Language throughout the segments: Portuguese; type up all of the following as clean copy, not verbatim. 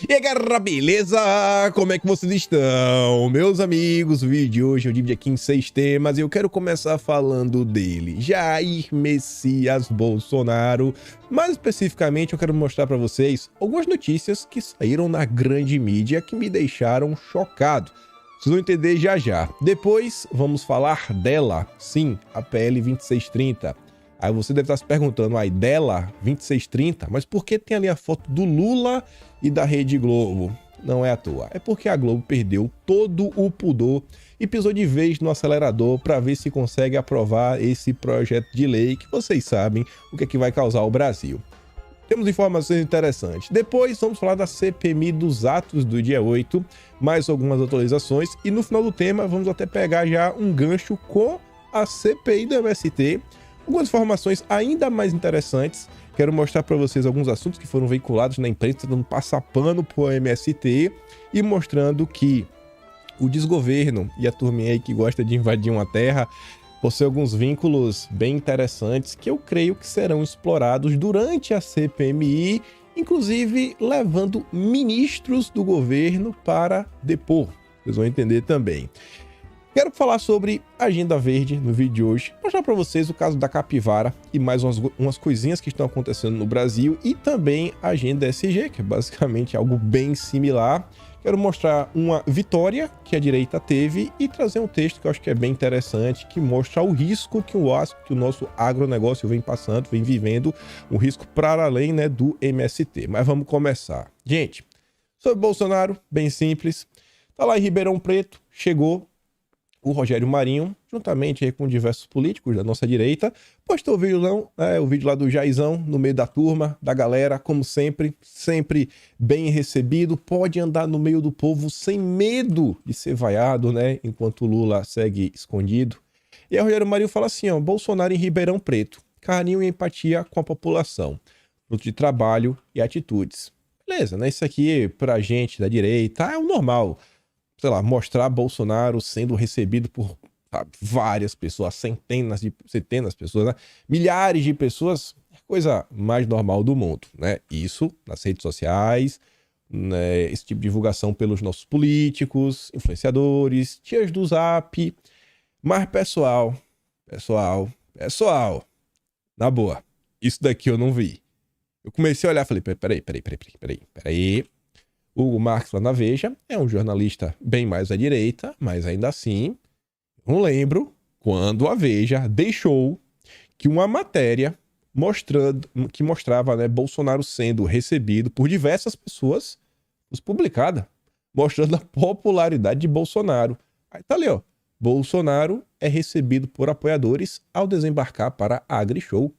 E aí, galera, beleza? Como é que vocês estão? Meus amigos, o vídeo de hoje eu dividi aqui em 6 temas e eu quero começar falando dele, Jair Messias Bolsonaro. Mais especificamente, eu quero mostrar para vocês algumas notícias que saíram na grande mídia que me deixaram chocado. Vocês vão entender já já. Depois, vamos falar dela, sim, a PL 2630. Aí você deve estar se perguntando, aí dela, 2630, mas por que tem ali a foto do Lula e da Rede Globo? Não é à toa, é porque a Globo perdeu todo o pudor e pisou de vez no acelerador para ver se consegue aprovar esse projeto de lei que vocês sabem o que é que vai causar ao Brasil. Temos informações interessantes. Depois vamos falar da CPMI dos atos do dia 8, mais algumas atualizações e no final do tema vamos até pegar já um gancho com a CPI do MST. Algumas informações ainda mais interessantes. Quero mostrar para vocês alguns assuntos que foram veiculados na imprensa, dando passapano para o MST e mostrando que o desgoverno e a turminha aí que gosta de invadir uma terra possui alguns vínculos bem interessantes que eu creio que serão explorados durante a CPMI, inclusive levando ministros do governo para depor. Vocês vão entender também. Quero falar sobre Agenda Verde no vídeo de hoje, mostrar para vocês o caso da capivara e mais umas coisinhas que estão acontecendo no Brasil e também a Agenda SG, que é basicamente algo bem similar. Quero mostrar uma vitória que a direita teve e trazer um texto que eu acho que é bem interessante, que mostra o risco que o nosso agronegócio vem passando, vem vivendo, um risco para além, né, do MST. Mas vamos começar. Gente, sobre Bolsonaro, bem simples, tá lá em Ribeirão Preto, chegou o Rogério Marinho, juntamente com diversos políticos da nossa direita, postou o vídeo, o vídeo lá do Jairzão, no meio da turma, da galera, como sempre, sempre bem recebido, pode andar no meio do povo sem medo de ser vaiado, né, enquanto o Lula segue escondido. E aí o Rogério Marinho fala assim, ó, Bolsonaro em Ribeirão Preto, carinho e empatia com a população, fruto de trabalho e atitudes. Beleza, né, isso aqui pra gente da direita é o normal. Sei lá, mostrar Bolsonaro sendo recebido por várias pessoas, centenas de pessoas, né? Milhares de pessoas, é a coisa mais normal do mundo, né? Isso nas redes sociais, né? Esse tipo de divulgação pelos nossos políticos, influenciadores, tias do Zap. Mas, pessoal, na boa, isso daqui eu não vi. Eu comecei a olhar e falei, peraí. Hugo Marques lá na Veja é um jornalista bem mais à direita, mas ainda assim, não lembro quando a Veja deixou que uma matéria que mostrava, né, Bolsonaro sendo recebido por diversas pessoas, fosse publicada, mostrando a popularidade de Bolsonaro. Aí tá ali, ó, Bolsonaro é recebido por apoiadores ao desembarcar para a AgriShow.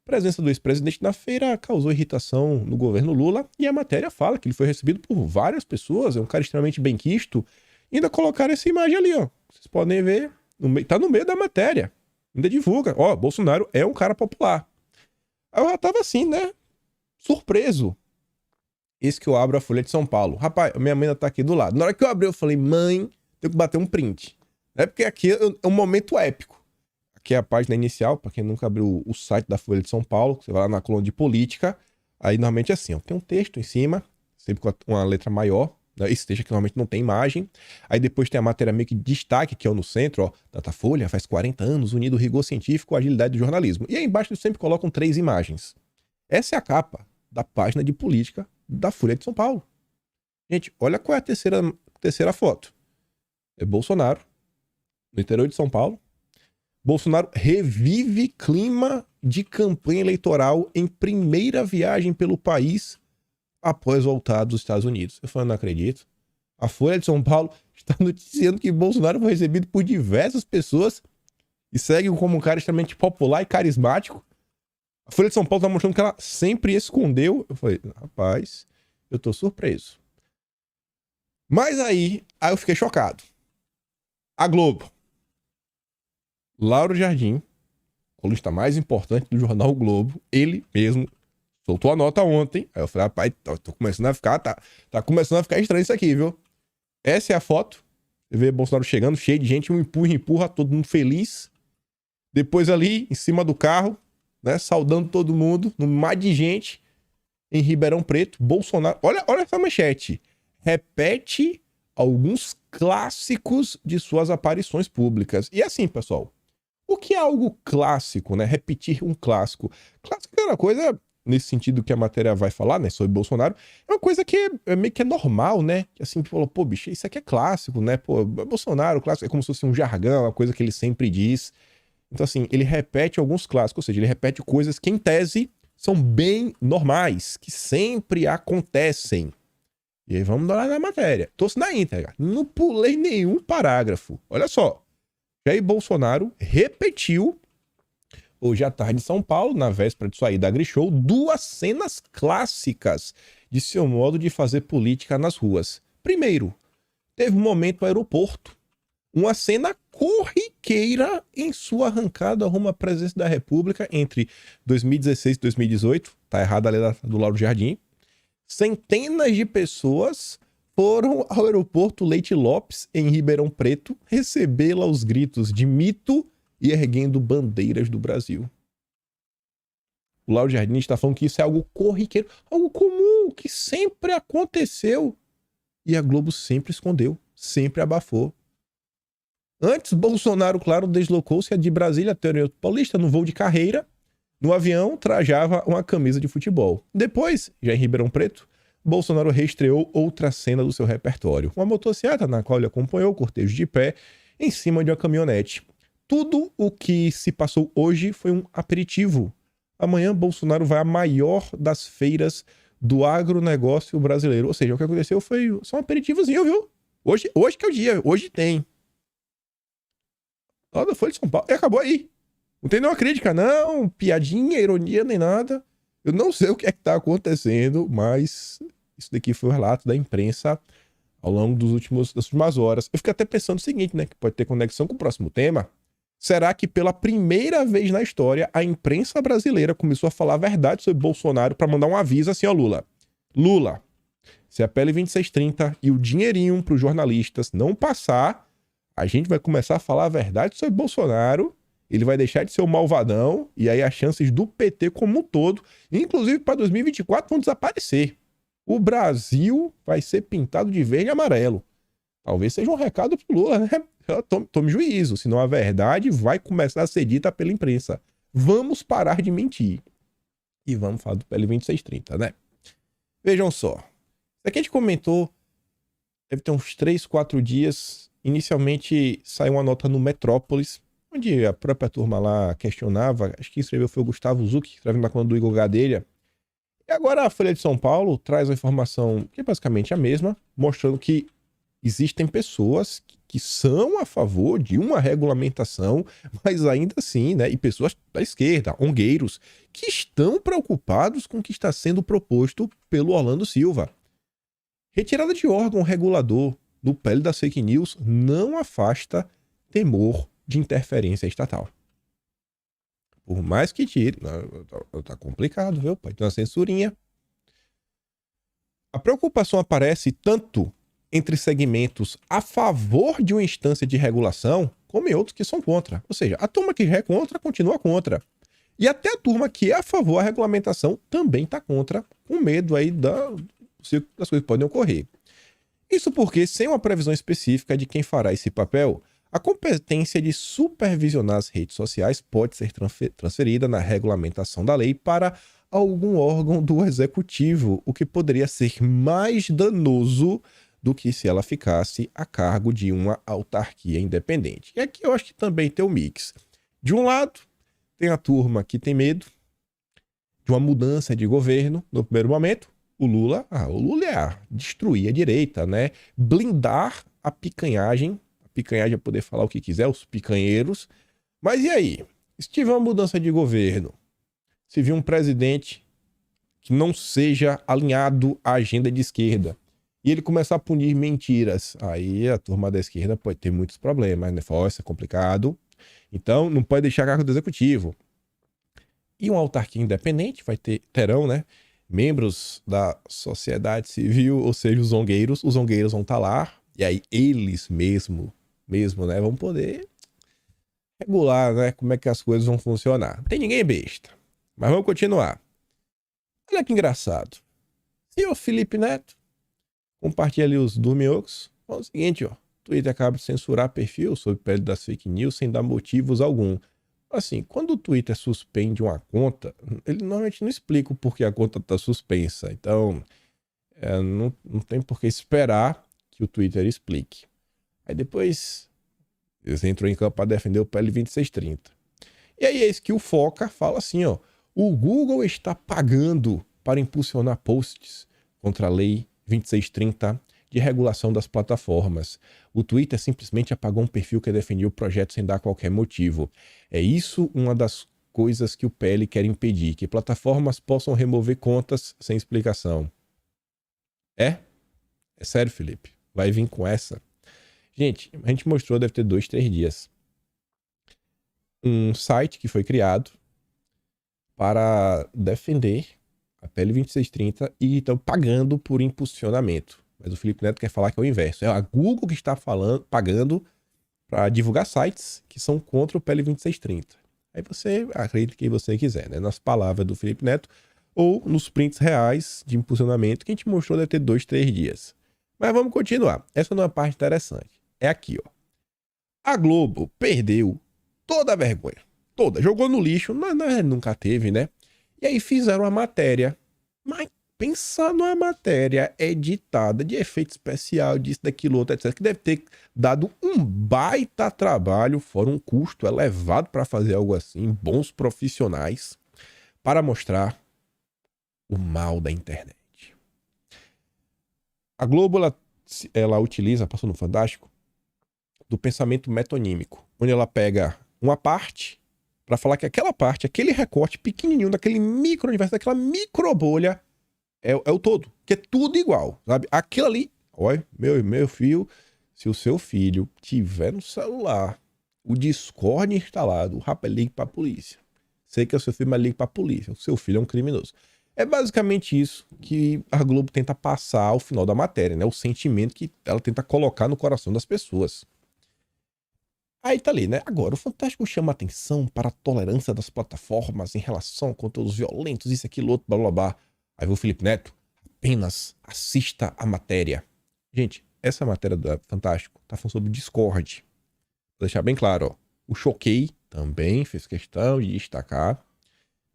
A presença do ex-presidente na feira causou irritação no governo Lula e a matéria fala que ele foi recebido por várias pessoas, é um cara extremamente benquisto. E ainda colocaram essa imagem ali, ó. Vocês podem ver, tá no meio da matéria. Ainda divulga, ó, Bolsonaro é um cara popular. Aí eu já tava assim, né, surpreso. Esse que eu abro a Folha de São Paulo. Rapaz, minha mãe ainda tá aqui do lado. Na hora que eu abri, eu falei, mãe, tenho que bater um print. É porque aqui é um momento épico. Aqui é a página inicial, para quem nunca abriu o site da Folha de São Paulo, você vai lá na coluna de política, aí normalmente é assim, ó, tem um texto em cima, sempre com uma letra maior, né? Esse texto aqui normalmente não tem imagem, aí depois tem a matéria meio que de destaque, que é no centro, ó, Datafolha, faz 40 anos, unido rigor científico, agilidade do jornalismo. E aí embaixo eles sempre colocam 3 imagens. Essa é a capa da página de política da Folha de São Paulo. Gente, olha qual é a terceira foto. É Bolsonaro, no interior de São Paulo. Bolsonaro revive clima de campanha eleitoral em primeira viagem pelo país após voltar dos Estados Unidos. Eu falei, não acredito. A Folha de São Paulo está noticiando que Bolsonaro foi recebido por diversas pessoas e segue como um cara extremamente popular e carismático. A Folha de São Paulo está mostrando que ela sempre escondeu. Eu falei, rapaz, eu tô surpreso. Mas aí eu fiquei chocado. A Globo. Lauro Jardim, colunista mais importante do jornal o Globo, ele mesmo soltou a nota ontem. Aí eu falei, rapaz, tô começando a ficar, tá começando a ficar estranho isso aqui, viu? Essa é a foto. Você vê Bolsonaro chegando, cheio de gente, um empurra, todo mundo feliz. Depois ali, em cima do carro, né, saudando todo mundo, no mar de gente. em Ribeirão Preto, Bolsonaro... Olha essa manchete. Repete alguns clássicos de suas aparições públicas. E assim, pessoal, o que é algo clássico, né? Repetir um clássico. Clássico é uma coisa, nesse sentido que a matéria vai falar, né, sobre Bolsonaro, é uma coisa que meio que é normal, né? Que assim, falou, pô, bicho, isso aqui é clássico, né? Pô, Bolsonaro, clássico, é como se fosse um jargão, uma coisa que ele sempre diz. Então, assim, ele repete alguns clássicos, ou seja, ele repete coisas que, em tese, são bem normais, que sempre acontecem. E aí vamos dar lá na matéria. Trouxe na íntegra. Não pulei nenhum parágrafo. Olha só. Jair Bolsonaro repetiu, hoje à tarde em São Paulo, na véspera de sair da AgriShow, 2 cenas clássicas de seu modo de fazer política nas ruas. Primeiro, teve um momento no aeroporto, uma cena corriqueira em sua arrancada rumo à presidência da República entre 2016 e 2018. Tá errado ali do Lauro Jardim. Centenas de pessoas foram ao aeroporto Leite Lopes, em Ribeirão Preto, recebê-la aos gritos de mito e erguendo bandeiras do Brasil. O Lauro Jardim está falando que isso é algo corriqueiro, algo comum, que sempre aconteceu. E a Globo sempre escondeu, sempre abafou. Antes, Bolsonaro, claro, deslocou-se de Brasília até o aeroporto Paulista no voo de carreira. No avião, trajava uma camisa de futebol. Depois, já em Ribeirão Preto, Bolsonaro reestreou outra cena do seu repertório. Uma motocicleta na qual ele acompanhou o cortejo de pé em cima de uma caminhonete. Tudo o que se passou hoje foi um aperitivo. Amanhã, Bolsonaro vai à maior das feiras do agronegócio brasileiro. Ou seja, o que aconteceu foi só um aperitivozinho, viu? Hoje que é o dia, hoje tem. Lá da Folha de São Paulo. E acabou aí. Não tem nenhuma crítica, não. Piadinha, ironia, nem nada. Eu não sei o que é que tá acontecendo, mas isso daqui foi o relato da imprensa ao longo das últimas horas. Eu fico até pensando o seguinte, né? Que pode ter conexão com o próximo tema. Será que pela primeira vez na história a imprensa brasileira começou a falar a verdade sobre Bolsonaro para mandar um aviso assim, ó, Lula, se a PL 2630 e o dinheirinho para os jornalistas não passar, a gente vai começar a falar a verdade sobre Bolsonaro, ele vai deixar de ser o malvadão, e aí as chances do PT como um todo, inclusive para 2024, vão desaparecer. O Brasil vai ser pintado de verde e amarelo. Talvez seja um recado pro Lula, né? Tome juízo, senão a verdade vai começar a ser dita pela imprensa. Vamos parar de mentir. E vamos falar do PL 2630, né? Vejam só. Isso aqui a gente comentou, deve ter uns 3, 4 dias. Inicialmente saiu uma nota no Metrópolis, onde a própria turma lá questionava, acho que escreveu foi o Gustavo Zucchi, escrevendo na coluna do Igor Gadelha. E agora a Folha de São Paulo traz a informação, que é basicamente a mesma, mostrando que existem pessoas que são a favor de uma regulamentação, mas ainda assim, né, e pessoas da esquerda, ongueiros, que estão preocupados com o que está sendo proposto pelo Orlando Silva. Retirada de órgão regulador no PL das fake news não afasta temor de interferência estatal. Por mais que tire, tá complicado, viu? Pode ter uma censurinha. A preocupação aparece tanto entre segmentos a favor de uma instância de regulação, como em outros que são contra. Ou seja, a turma que já é contra, continua contra. E até a turma que é a favor da regulamentação também está contra, com medo aí das coisas que podem ocorrer. Isso porque, sem uma previsão específica de quem fará esse papel, a competência de supervisionar as redes sociais pode ser transferida na regulamentação da lei para algum órgão do executivo, o que poderia ser mais danoso do que se ela ficasse a cargo de uma autarquia independente. E aqui eu acho que também tem um mix. De um lado, tem a turma que tem medo de uma mudança de governo no primeiro momento. O Lula é destruir a direita, né? Blindar a picanhagem é poder falar o que quiser, os picanheiros. Mas e aí? Se tiver uma mudança de governo, se vir um presidente que não seja alinhado à agenda de esquerda, e ele começar a punir mentiras, aí a turma da esquerda pode ter muitos problemas, né? Fala, isso é complicado. Então, não pode deixar cargo do executivo. E uma autarquia independente terão, né? Membros da sociedade civil, ou seja, os zongueiros vão estar lá, e aí eles mesmo, né, vão poder regular, né, como é que as coisas vão funcionar. Não tem ninguém besta. Mas vamos continuar. Olha que engraçado. Senhor Felipe Neto, compartilha ali os dorminhocos. Fala o seguinte, ó. Twitter acaba de censurar perfil sob pele das fake news sem dar motivos algum. Assim, quando o Twitter suspende uma conta, ele normalmente não explica o porquê a conta está suspensa. Então, não tem por que esperar que o Twitter explique. Aí depois, eles entram em campo para defender o PL 2630. E aí, eis que o Foca fala assim, ó. O Google está pagando para impulsionar posts contra a lei 2630 de regulação das plataformas. O Twitter simplesmente apagou um perfil que defendia o projeto sem dar qualquer motivo. É isso uma das coisas que o PL quer impedir, que plataformas possam remover contas sem explicação. É sério, Felipe. Vai vir com essa. Gente, a gente mostrou, deve ter 2, 3 dias, um site que foi criado para defender a PL 2630 e estão pagando por impulsionamento. Mas o Felipe Neto quer falar que é o inverso. É a Google que está pagando para divulgar sites que são contra o PL 2630. Aí você acredita quem você quiser, né? Nas palavras do Felipe Neto ou nos prints reais de impulsionamento que a gente mostrou deve ter 2, 3 dias. Mas vamos continuar. Essa não é uma parte interessante. É aqui, ó. A Globo perdeu toda a vergonha. Toda. Jogou no lixo. Nunca teve, né? E aí fizeram uma matéria. Mas pensa numa matéria editada de efeito especial, disso, daquilo, outro, etc. Que deve ter dado um baita trabalho, fora um custo elevado para fazer algo assim. Bons profissionais para mostrar o mal da internet. A Globo, ela utiliza, passou no Fantástico, do pensamento metonímico, onde ela pega uma parte para falar que aquela parte, aquele recorte pequenininho daquele micro-universo, daquela micro-bolha é o todo, que é tudo igual, sabe? Aquilo ali, olha, meu filho, se o seu filho tiver no celular o Discord instalado, o rapaz liga pra polícia. Sei que é o seu filho, mas liga pra polícia. O seu filho é um criminoso. É basicamente isso que a Globo tenta passar ao final da matéria, né? O sentimento que ela tenta colocar no coração das pessoas. Aí tá ali, né? Agora, o Fantástico chama atenção para a tolerância das plataformas em relação a conteúdos violentos, isso, aquilo, outro, blá, blá, blá. Aí vem o Felipe Neto, apenas assista a matéria. Gente, essa matéria do Fantástico tá falando sobre Discord. Vou deixar bem claro, ó. O Choquei também fez questão de destacar.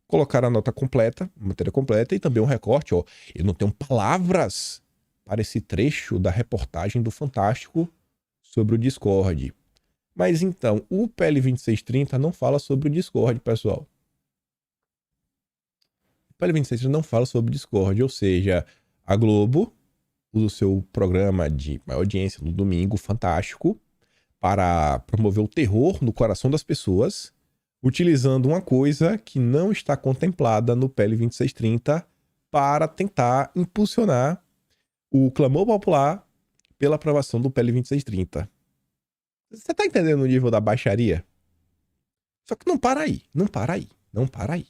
Colocar a nota completa, a matéria completa e também um recorte, ó. Eu não tenho palavras para esse trecho da reportagem do Fantástico sobre o Discord. Mas então, o PL 2630 não fala sobre o Discord, pessoal. O PL 2630 não fala sobre o Discord, ou seja, a Globo usa o seu programa de maior audiência no domingo, Fantástico, para promover o terror no coração das pessoas, utilizando uma coisa que não está contemplada no PL 2630 para tentar impulsionar o clamor popular pela aprovação do PL 2630. Você tá entendendo o nível da baixaria? Só que não para aí, não para aí, não para aí.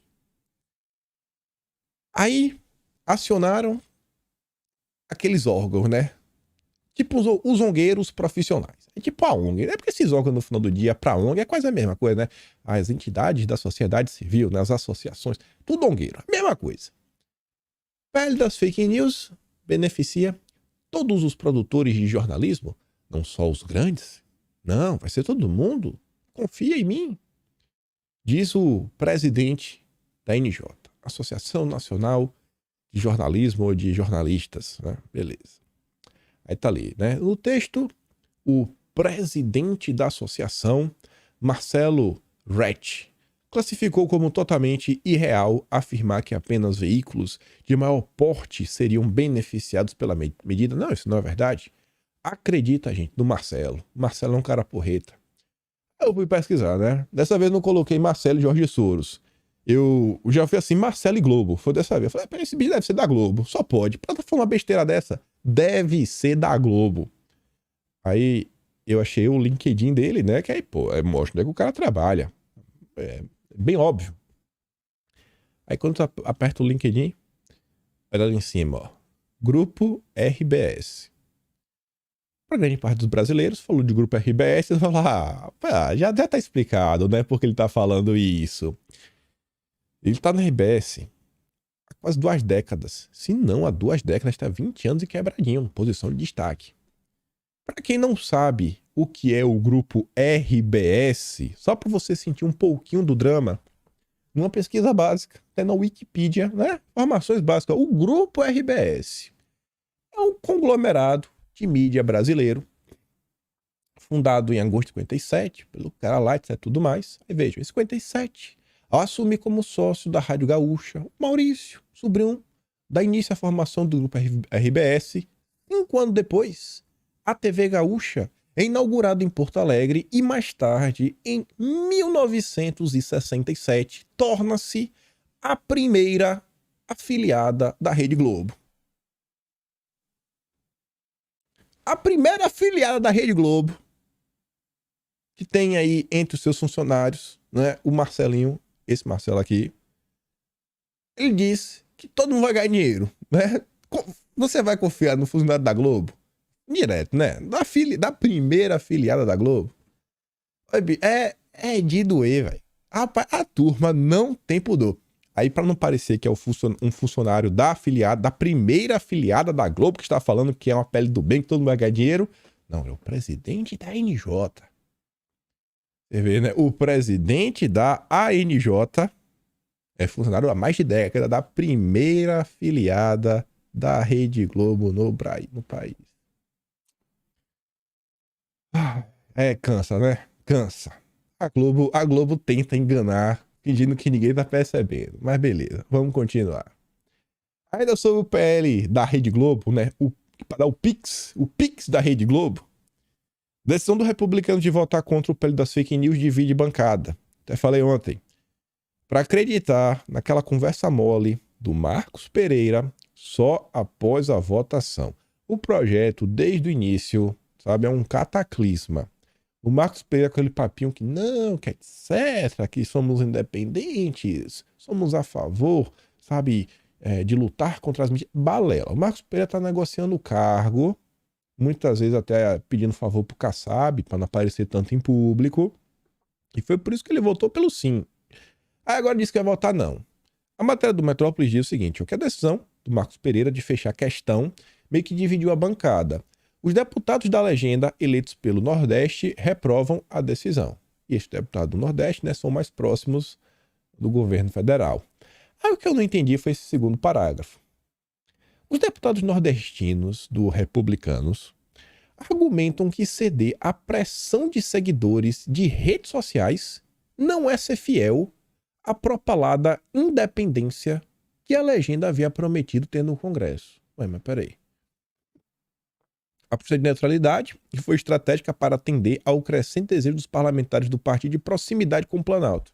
Aí acionaram aqueles órgãos, né? Tipo os ongueiros profissionais. É tipo a ONG. É porque esses órgãos no final do dia, pra ONG, é quase a mesma coisa, né? As entidades da sociedade civil, né? As associações, tudo ongueiro. Mesma coisa. O PL das fake news beneficia todos os produtores de jornalismo, não só os grandes. Não, vai ser todo mundo. Confia em mim. Diz o presidente da NJ, Associação Nacional de Jornalismo ou de Jornalistas, né? Beleza. Aí tá ali, né? No texto, o presidente da associação, Marcelo Rett, classificou como totalmente irreal afirmar que apenas veículos de maior porte seriam beneficiados pela medida. Não, isso não é verdade. Acredita, gente, no Marcelo. Marcelo é um cara porreta. Eu fui pesquisar, né? Dessa vez não coloquei Marcelo e Jorge Soros. Eu já fui assim, Marcelo e Globo. Foi dessa vez. Eu falei, esse bicho deve ser da Globo. Só pode. Pra falar uma besteira dessa, deve ser da Globo. Aí eu achei o LinkedIn dele, né? Que aí, pô, mostra onde é que o cara trabalha. É bem óbvio. Aí quando tu aperta o LinkedIn, olha ali em cima, ó. Grupo RBS. Para grande parte dos brasileiros, falou de Grupo RBS, você fala, já tá explicado, né? Porque ele tá falando isso. Ele tá no RBS há quase 2 décadas. Se não há 2 décadas, está 20 anos e quebradinho, posição de destaque. Para quem não sabe o que é o grupo RBS, só para você sentir um pouquinho do drama, numa pesquisa básica, até na Wikipedia, né? Informações básicas. O grupo RBS é um conglomerado de mídia brasileiro, fundado em agosto de 57, pelo cara lá, etc, tudo mais. Aí veja, em 57, ao assumir como sócio da Rádio Gaúcha, o Maurício, sobrinho, dá início à formação do grupo RBS. 5 anos depois, a TV Gaúcha é inaugurada em Porto Alegre e mais tarde, em 1967, torna-se a primeira afiliada da Rede Globo. A primeira afiliada da Rede Globo, que tem aí entre os seus funcionários, né, o Marcelinho, esse Marcelo aqui, ele disse que todo mundo vai ganhar dinheiro, né? Você vai confiar no funcionário da Globo? Direto, né? Da primeira afiliada da Globo. É de doer, velho. Rapaz, a turma não tem pudor. Aí, pra não parecer que é um funcionário da afiliada, da primeira afiliada da Globo, que está falando que é uma pele do bem, que todo mundo vai ganhar dinheiro. Não, é o presidente da ANJ. Você vê, né? O presidente da ANJ é funcionário há mais de década da primeira afiliada da Rede Globo no país. Cansa, né? Cansa. A Globo tenta enganar, fingindo que ninguém tá percebendo. Mas beleza, vamos continuar. Ainda sobre o PL da Rede Globo, né? Para o Pix da Rede Globo. Decisão do republicano de votar contra o PL das fake news divide bancada. Até falei ontem. Para acreditar naquela conversa mole do Marcos Pereira só após a votação. O projeto, desde o início, sabe, é um cataclisma. O Marcos Pereira com aquele papinho que não, que etc, que somos independentes, somos a favor, sabe, de lutar contra as mídias. Balela. O Marcos Pereira está negociando o cargo, muitas vezes até pedindo favor pro Kassab, para não aparecer tanto em público. E foi por isso que ele votou pelo sim. Aí agora disse que vai votar não. A matéria do Metrópolis diz o seguinte, que a decisão do Marcos Pereira de fechar a questão meio que dividiu a bancada. Os deputados da legenda eleitos pelo Nordeste reprovam a decisão. E estes deputados do Nordeste, né, são mais próximos do governo federal. Aí o que eu não entendi foi esse segundo parágrafo. Os deputados nordestinos do Republicanos argumentam que ceder à pressão de seguidores de redes sociais não é ser fiel à propalada independência que a legenda havia prometido ter no Congresso. Ué, mas peraí. A política de neutralidade, que foi estratégica para atender ao crescente desejo dos parlamentares do partido de proximidade com o Planalto.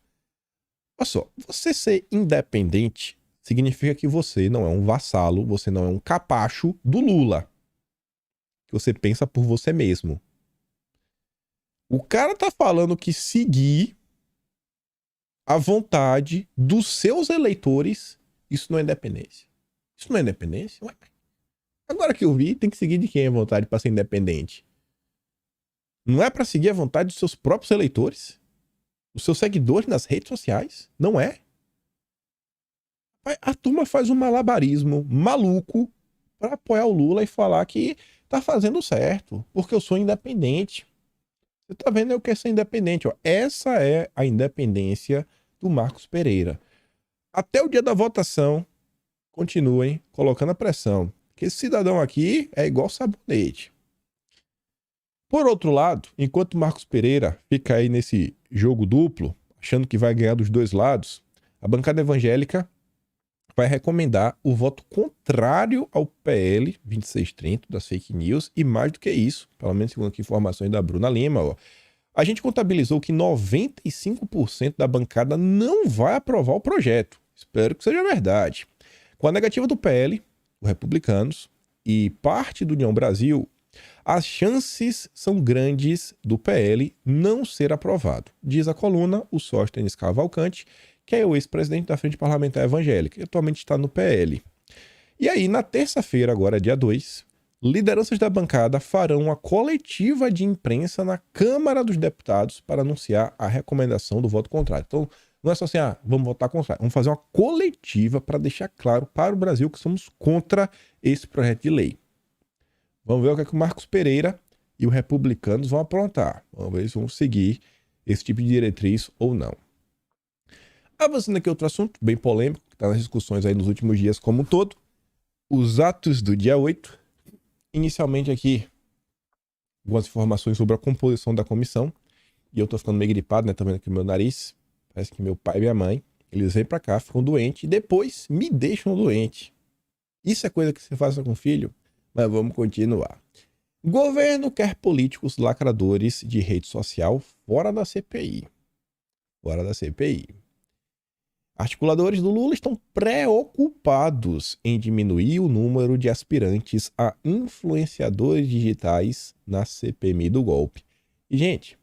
Olha só, você ser independente significa que você não é um vassalo, você não é um capacho do Lula. Que você pensa por você mesmo. O cara tá falando que seguir a vontade dos seus eleitores, isso não é independência. Isso não é independência? Ué. Agora que eu vi, tem que seguir de quem é vontade para ser independente? Não é para seguir a vontade dos seus próprios eleitores? Dos seus seguidores nas redes sociais? Não é? A turma faz um malabarismo maluco para apoiar o Lula e falar que tá fazendo certo, porque eu sou independente. Você tá vendo, eu quero ser independente. Ó. Essa é a independência do Marcos Pereira. Até o dia da votação, continuem colocando a pressão. Que esse cidadão aqui é igual sabonete. Por outro lado, enquanto Marcos Pereira fica aí nesse jogo duplo, achando que vai ganhar dos dois lados, a bancada evangélica vai recomendar o voto contrário ao PL 2630 das fake news e mais do que isso, pelo menos segundo aqui informações da Bruna Lima, ó, a gente contabilizou que 95% da bancada não vai aprovar o projeto. Espero que seja verdade. Com a negativa do PL, os republicanos e parte do União Brasil, as chances são grandes do PL não ser aprovado, diz a coluna o Sóstenes Cavalcante, que é o ex-presidente da Frente Parlamentar Evangélica, que atualmente está no PL. E aí, na terça-feira, agora dia 2, lideranças da bancada farão uma coletiva de imprensa na Câmara dos Deputados para anunciar a recomendação do voto contrário. Então, Não é só assim, vamos votar contra. Vamos fazer uma coletiva para deixar claro para o Brasil que somos contra esse projeto de lei. Vamos ver o que é que o Marcos Pereira e os republicanos vão aprontar. Vamos ver se vão seguir esse tipo de diretriz ou não. Avançando aqui outro assunto, bem polêmico, que está nas discussões aí nos últimos dias como um todo. Os atos do dia 8. Inicialmente aqui, algumas informações sobre a composição da comissão. E eu tô ficando meio gripado, né? Tá vendo aqui o meu nariz. Parece que meu pai e minha mãe, eles vêm pra cá, ficam doentes e depois me deixam doente. Isso é coisa que você faça com o filho? Mas vamos continuar. Governo quer políticos lacradores de rede social fora da CPI. Fora da CPI. Articuladores do Lula estão preocupados em diminuir o número de aspirantes a influenciadores digitais na CPMI do golpe. E, gente,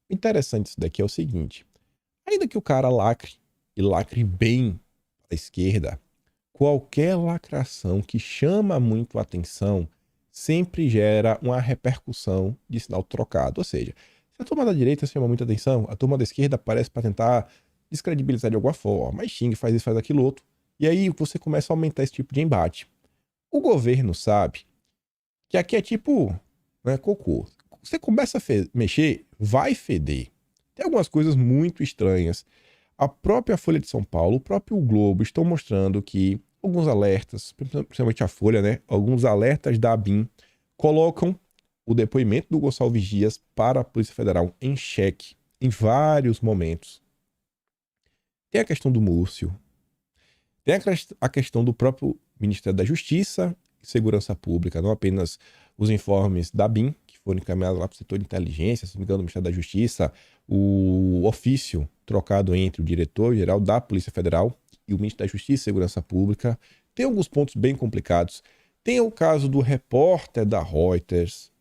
o interessante disso daqui é o seguinte. Ainda que o cara lacre, e lacre bem à esquerda, qualquer lacração que chama muito a atenção sempre gera uma repercussão de sinal trocado. Ou seja, se a turma da direita chama muita atenção, a turma da esquerda aparece para tentar descredibilizar de alguma forma, mas xinga, faz isso, faz aquilo outro. E aí você começa a aumentar esse tipo de embate. O governo sabe que aqui é tipo, né, cocô. Você começa a mexer, vai feder. Tem algumas coisas muito estranhas. A própria Folha de São Paulo, o próprio Globo estão mostrando que alguns alertas, principalmente a Folha, né? Alguns alertas da ABIN colocam o depoimento do Gonçalves Dias para a Polícia Federal em xeque em vários momentos. Tem a questão do Múrcio. Tem a questão do próprio Ministério da Justiça e Segurança Pública, não apenas os informes da ABIN, que foram encaminhados lá para o setor de inteligência, se não me engano, do Ministério da Justiça, o ofício trocado entre o diretor-geral da Polícia Federal e o ministro da Justiça e Segurança Pública. Tem alguns pontos bem complicados. Tem o caso do repórter da Reuters.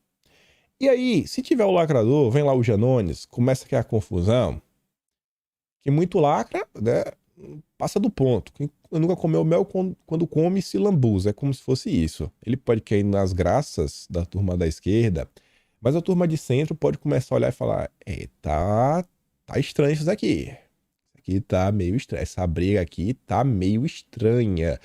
E aí, se tiver o lacrador, vem lá o Janones, começa a criar confusão, que muito lacra, né, passa do ponto. Quem nunca comeu mel quando come se lambuza. É como se fosse isso. Ele pode cair nas graças da turma da esquerda, mas a turma de centro pode começar a olhar e falar: tá estranho isso daqui. Isso aqui tá meio estranho. Essa briga aqui tá meio estranha.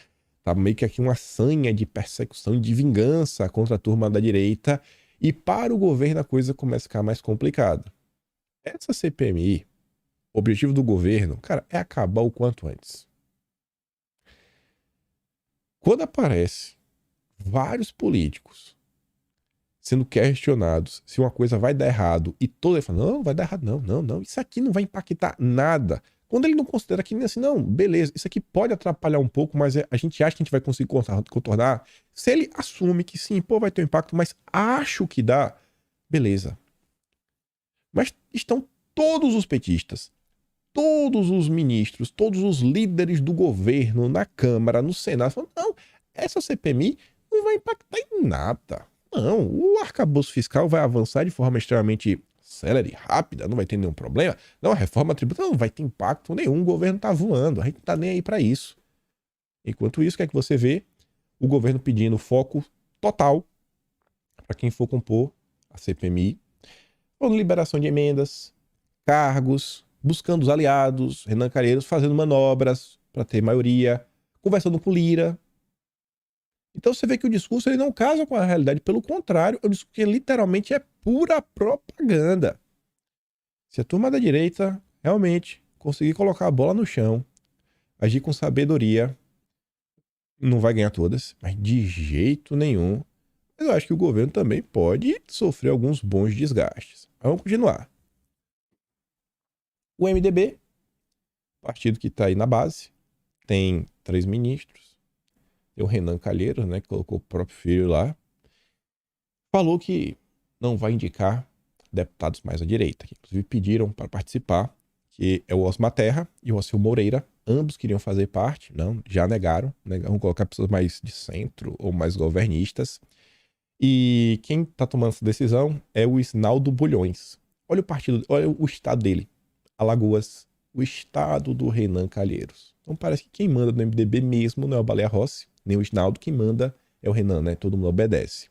Tá meio que aqui uma sanha de persecução e de vingança contra a turma da direita. E para o governo a coisa começa a ficar mais complicada. Essa CPMI, o objetivo do governo, cara, é acabar o quanto antes. Quando aparece vários políticos sendo questionados se uma coisa vai dar errado e todo ele fala: não vai dar errado, não, isso aqui não vai impactar nada. Quando ele não considera que nem assim, não, beleza, isso aqui pode atrapalhar um pouco, mas a gente acha que a gente vai conseguir contornar. Se ele assume que sim, vai ter um impacto, mas acho que dá, beleza. Mas estão todos os petistas, todos os ministros, todos os líderes do governo, na Câmara, no Senado, falando: não, essa CPMI não vai impactar em nada. Não, o arcabouço fiscal vai avançar de forma extremamente célere, rápida, não vai ter nenhum problema. Não, a reforma tributária não vai ter impacto nenhum, o governo tá voando, a gente não tá nem aí para isso. Enquanto isso, o que é que você vê? O governo pedindo foco total para quem for compor a CPMI, ou liberação de emendas, cargos, buscando os aliados, Renan Calheiros fazendo manobras para ter maioria, conversando com Lira. Então você vê que o discurso ele não casa com a realidade, pelo contrário, é um discurso que literalmente é pura propaganda. Se a turma da direita realmente conseguir colocar a bola no chão, agir com sabedoria, não vai ganhar todas, mas de jeito nenhum. Mas eu acho que o governo também pode sofrer alguns bons desgastes. Vamos continuar. O MDB, partido que está aí na base, tem 3 ministros. Tem o Renan Calheiros, né, que colocou o próprio filho lá. Falou que não vai indicar deputados mais à direita, que inclusive pediram para participar, que é o Osmar Terra e o Ocil Moreira. Ambos queriam fazer parte, não, já negaram. Vão colocar pessoas mais de centro ou mais governistas. E quem está tomando essa decisão é o Isnaldo Bulhões. Olha o partido, olha o estado dele. Alagoas, o estado do Renan Calheiros. Então parece que quem manda no MDB mesmo não é o Baleia Rossi, nem o Isnaldo, quem manda é o Renan, né? Todo mundo obedece.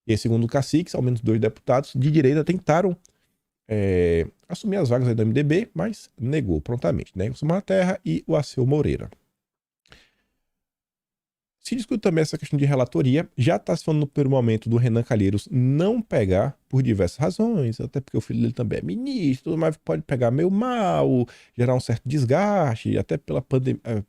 E aí, segundo o Caciques, ao menos 2 deputados de direita tentaram assumir as vagas aí do MDB, mas negou prontamente, né? O Samar Terra e o Alceu Moreira. Se discute também essa questão de relatoria. Já está se falando no primeiro momento do Renan Calheiros não pegar, por diversas razões, até porque o filho dele também é ministro, mas pode pegar meio mal, gerar um certo desgaste, até pela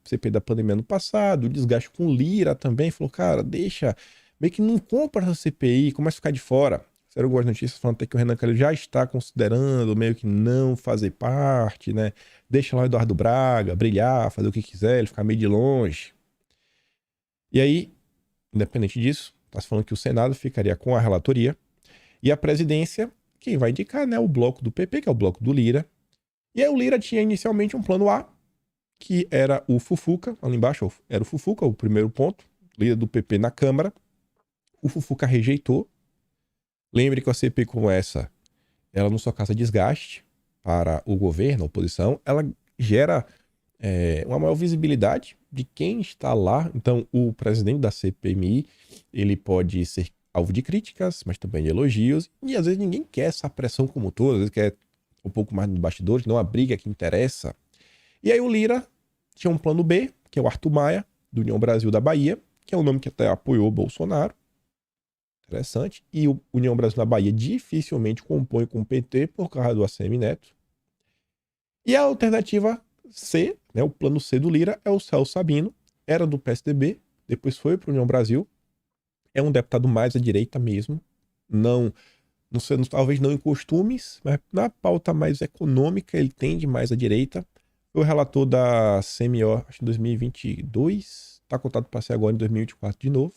CPI da pandemia ano passado, o desgaste com o Lira também. Falou, cara, deixa, meio que não compra essa CPI, começa a ficar de fora. Saiu algumas notícias falando até que o Renan Calheiros já está considerando meio que não fazer parte, né? Deixa lá o Eduardo Braga brilhar, fazer o que quiser, ele ficar meio de longe. E aí, independente disso, está se falando que o Senado ficaria com a relatoria e a presidência, quem vai indicar, né? O bloco do PP, que é o bloco do Lira. E aí o Lira tinha inicialmente um plano A, que era o Fufuca, ali embaixo era o Fufuca, o primeiro ponto, líder do PP na Câmara. O Fufuca rejeitou. Lembre que a CPI como essa, ela não só causa desgaste para o governo, a oposição, ela gera uma maior visibilidade de quem está lá. Então, o presidente da CPMI, ele pode ser alvo de críticas, mas também de elogios, e às vezes ninguém quer essa pressão como toda, às vezes quer um pouco mais nos bastidores, não a briga que interessa. E aí o Lira tinha um plano B, que é o Arthur Maia, do União Brasil da Bahia, que é um nome que até apoiou o Bolsonaro. Interessante. E o União Brasil da Bahia dificilmente compõe com o PT por causa do ACM Neto. E a alternativa C, né, o plano C do Lira, é o Celso Sabino, era do PSDB, depois foi para a União Brasil, é um deputado mais à direita mesmo, não sei, talvez não em costumes, mas na pauta mais econômica ele tende mais à direita. Foi o relator da CMO, acho que em 2022, está cotado para ser agora em 2024 de novo.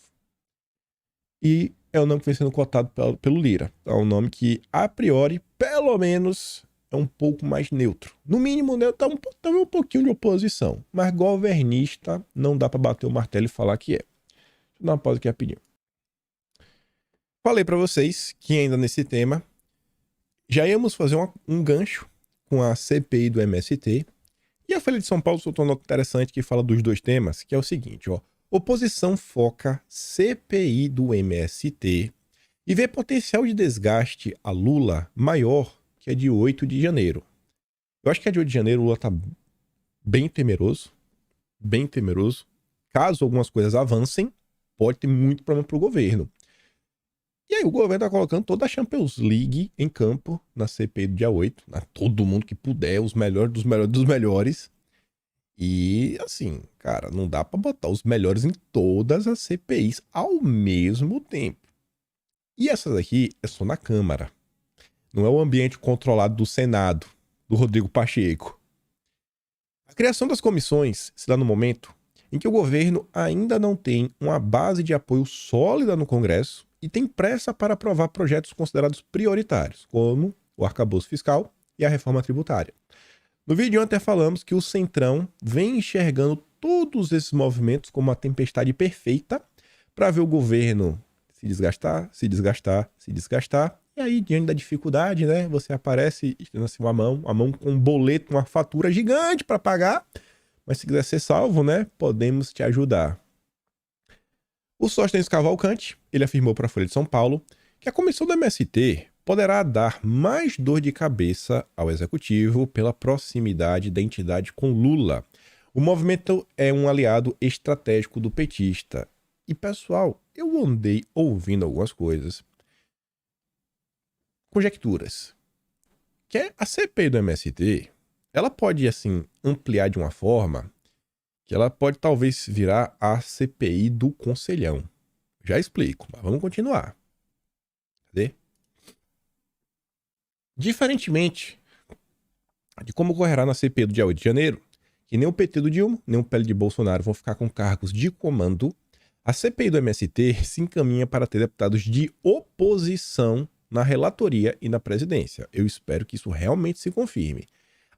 E é um nome que vem sendo cotado pelo Lira. É um nome que, a priori, pelo menos, é um pouco mais neutro. No mínimo, neutro, tá um pouquinho de oposição. Mas governista não dá para bater o martelo e falar que é. Deixa eu dar uma pausa aqui rapidinho. Falei para vocês que ainda nesse tema, já íamos fazer um gancho com a CPI do MST. E a Folha de São Paulo soltou uma nota interessante que fala dos dois temas, que é o seguinte, ó. Oposição foca CPI do MST e vê potencial de desgaste a Lula maior que a de 8 de janeiro. Eu acho que a de 8 de janeiro o Lula tá bem temeroso. Bem temeroso. Caso algumas coisas avancem, pode ter muito problema pro governo. E aí o governo tá colocando toda a Champions League em campo na CPI do dia 8. Né? Todo mundo que puder, os melhores dos melhores dos melhores. E assim, cara, não dá pra botar os melhores em todas as CPIs ao mesmo tempo. E essa daqui é só na Câmara. Não é o ambiente controlado do Senado, do Rodrigo Pacheco. A criação das comissões se dá no momento em que o governo ainda não tem uma base de apoio sólida no Congresso e tem pressa para aprovar projetos considerados prioritários, como o arcabouço fiscal e a reforma tributária. No vídeo de ontem falamos que o Centrão vem enxergando todos esses movimentos como uma tempestade perfeita para ver o governo se desgastar, se desgastar, se desgastar. E aí, diante da dificuldade, né, você aparece estendendo assim uma mão com um boleto, uma fatura gigante para pagar. Mas se quiser ser salvo, né, podemos te ajudar. O Sóstenes Cavalcante, ele afirmou para a Folha de São Paulo que a comissão do MST poderá dar mais dor de cabeça ao executivo pela proximidade da entidade com Lula. O movimento é um aliado estratégico do petista. E, pessoal, eu andei ouvindo algumas coisas. Conjecturas. Que a CPI do MST, ela pode, assim, ampliar de uma forma que ela pode talvez virar a CPI do Conselhão. Já explico, mas vamos continuar. Cadê? Diferentemente de como ocorrerá na CPI do dia 8 de janeiro, que nem o PT do Dilma, nem o PL de Bolsonaro vão ficar com cargos de comando, a CPI do MST se encaminha para ter deputados de oposição na relatoria e na presidência. Eu espero que isso realmente se confirme.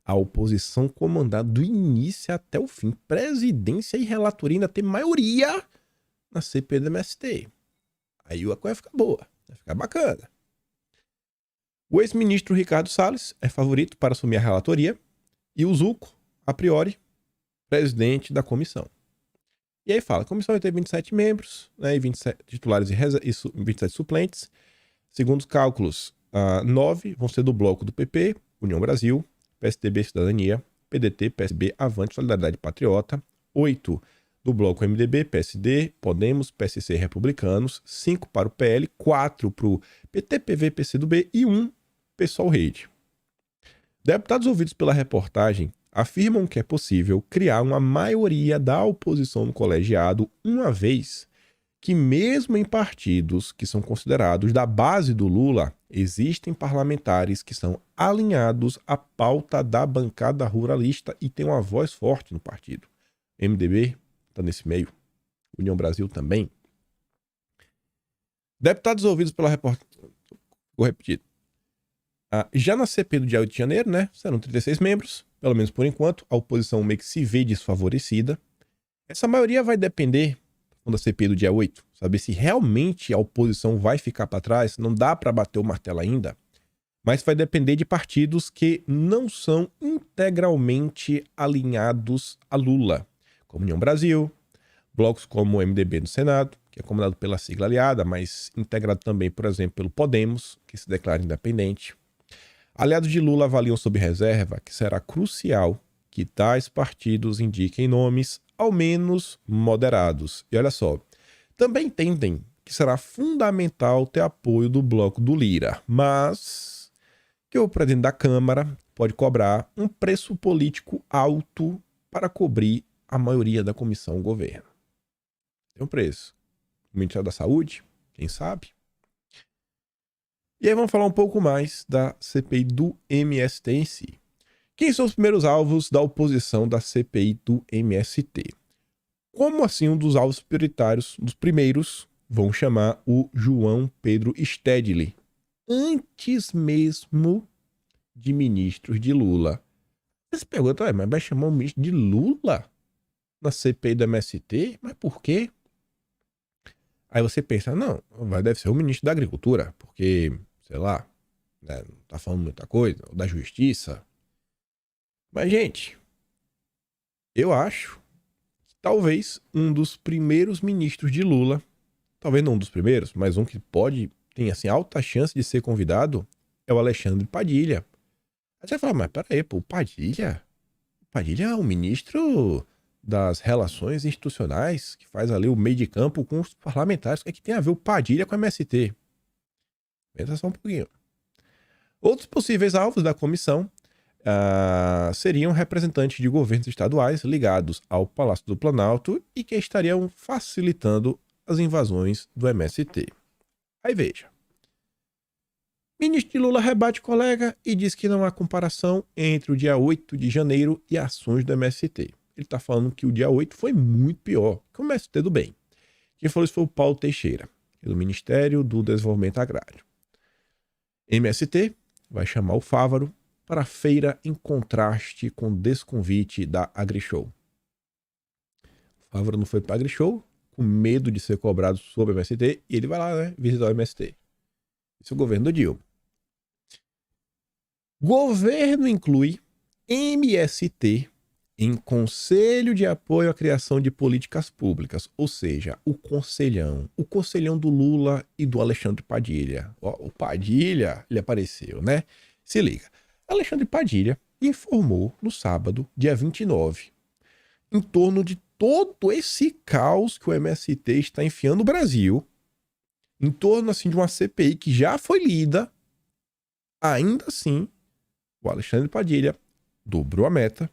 A oposição comandada do início até o fim. Presidência e relatoria ainda ter maioria na CPI do MST. Aí a coisa vai ficar boa, vai ficar bacana. O ex-ministro Ricardo Salles é favorito para assumir a relatoria e o Zucco, a priori, presidente da comissão. E aí fala, a comissão vai ter 27 membros, né, e 27 titulares e 27 suplentes. Segundo os cálculos, 9 vão ser do bloco do PP, União Brasil, PSDB Cidadania, PDT, PSB, Avante, Solidariedade Patriota. 8 do bloco MDB, PSD, Podemos, PSC e Republicanos. 5 para o PL, 4 para o PT, PV, PCdoB e 1 PSOL Rede. Deputados ouvidos pela reportagem afirmam que é possível criar uma maioria da oposição no colegiado, uma vez que mesmo em partidos que são considerados da base do Lula, existem parlamentares que são alinhados à pauta da bancada ruralista e têm uma voz forte no partido. MDB está nesse meio. União Brasil também. Deputados ouvidos pela reportagem... Vou repetir. Já na CPI do dia 8 de janeiro, né? Serão 36 membros, pelo menos por enquanto. A oposição meio que se vê desfavorecida. Essa maioria vai depender da CPI do dia 8. Saber se realmente a oposição vai ficar para trás. Não dá para bater o martelo ainda. Mas vai depender de partidos que não são integralmente alinhados a Lula. Como União Brasil, blocos como o MDB no Senado, que é comandado pela sigla aliada, mas integrado também, por exemplo, pelo Podemos, que se declara independente. Aliados de Lula avaliam sob reserva que será crucial que tais partidos indiquem nomes, ao menos moderados. E olha só, também entendem que será fundamental ter apoio do bloco do Lira, mas que o presidente da Câmara pode cobrar um preço político alto para cobrir a maioria da comissão governo. Tem um preço. O Ministério da Saúde, quem sabe? E aí vamos falar um pouco mais da CPI do MST em si. Quem são os primeiros alvos da oposição da CPI do MST? Como assim um dos alvos prioritários, dos primeiros, vão chamar o João Pedro Stedley, antes mesmo de ministros de Lula. Você se pergunta, mas vai chamar o ministro de Lula na CPI do MST? Mas por quê? Aí você pensa, não, deve ser o ministro da Agricultura, porque, sei lá, né, não tá falando muita coisa, ou da Justiça. Mas, gente, eu acho que talvez um dos primeiros ministros de Lula, talvez não um dos primeiros, mas um que tem assim, alta chance de ser convidado, é o Alexandre Padilha. Aí você fala, mas peraí, pô, o Padilha é o ministro das Relações Institucionais, que faz ali o meio de campo com os parlamentares. O que é que tem a ver o Padilha com o MST? Pensa só um pouquinho. Outros possíveis alvos da comissão seriam representantes de governos estaduais ligados ao Palácio do Planalto e que estariam facilitando as invasões do MST. Aí veja. Ministro de Lula rebate colega e diz que não há comparação entre o dia 8 de janeiro e ações do MST. Ele está falando que o dia 8 foi muito pior que o MST do bem. Quem falou isso foi o Paulo Teixeira, do Ministério do Desenvolvimento Agrário. MST vai chamar o Fávaro para a feira em contraste com o desconvite da AgriShow. O Fávaro não foi para a AgriShow com medo de ser cobrado sobre o MST e ele vai lá, né, visitar o MST. Esse é o governo do Dilma. Governo inclui MST em Conselho de Apoio à Criação de Políticas Públicas, ou seja, o conselhão do Lula e do Alexandre Padilha. O Padilha, ele apareceu, né? Se liga. Alexandre Padilha informou no sábado, dia 29, em torno de todo esse caos que o MST está enfiando no Brasil, em torno assim de uma CPI que já foi lida, ainda assim, o Alexandre Padilha dobrou a meta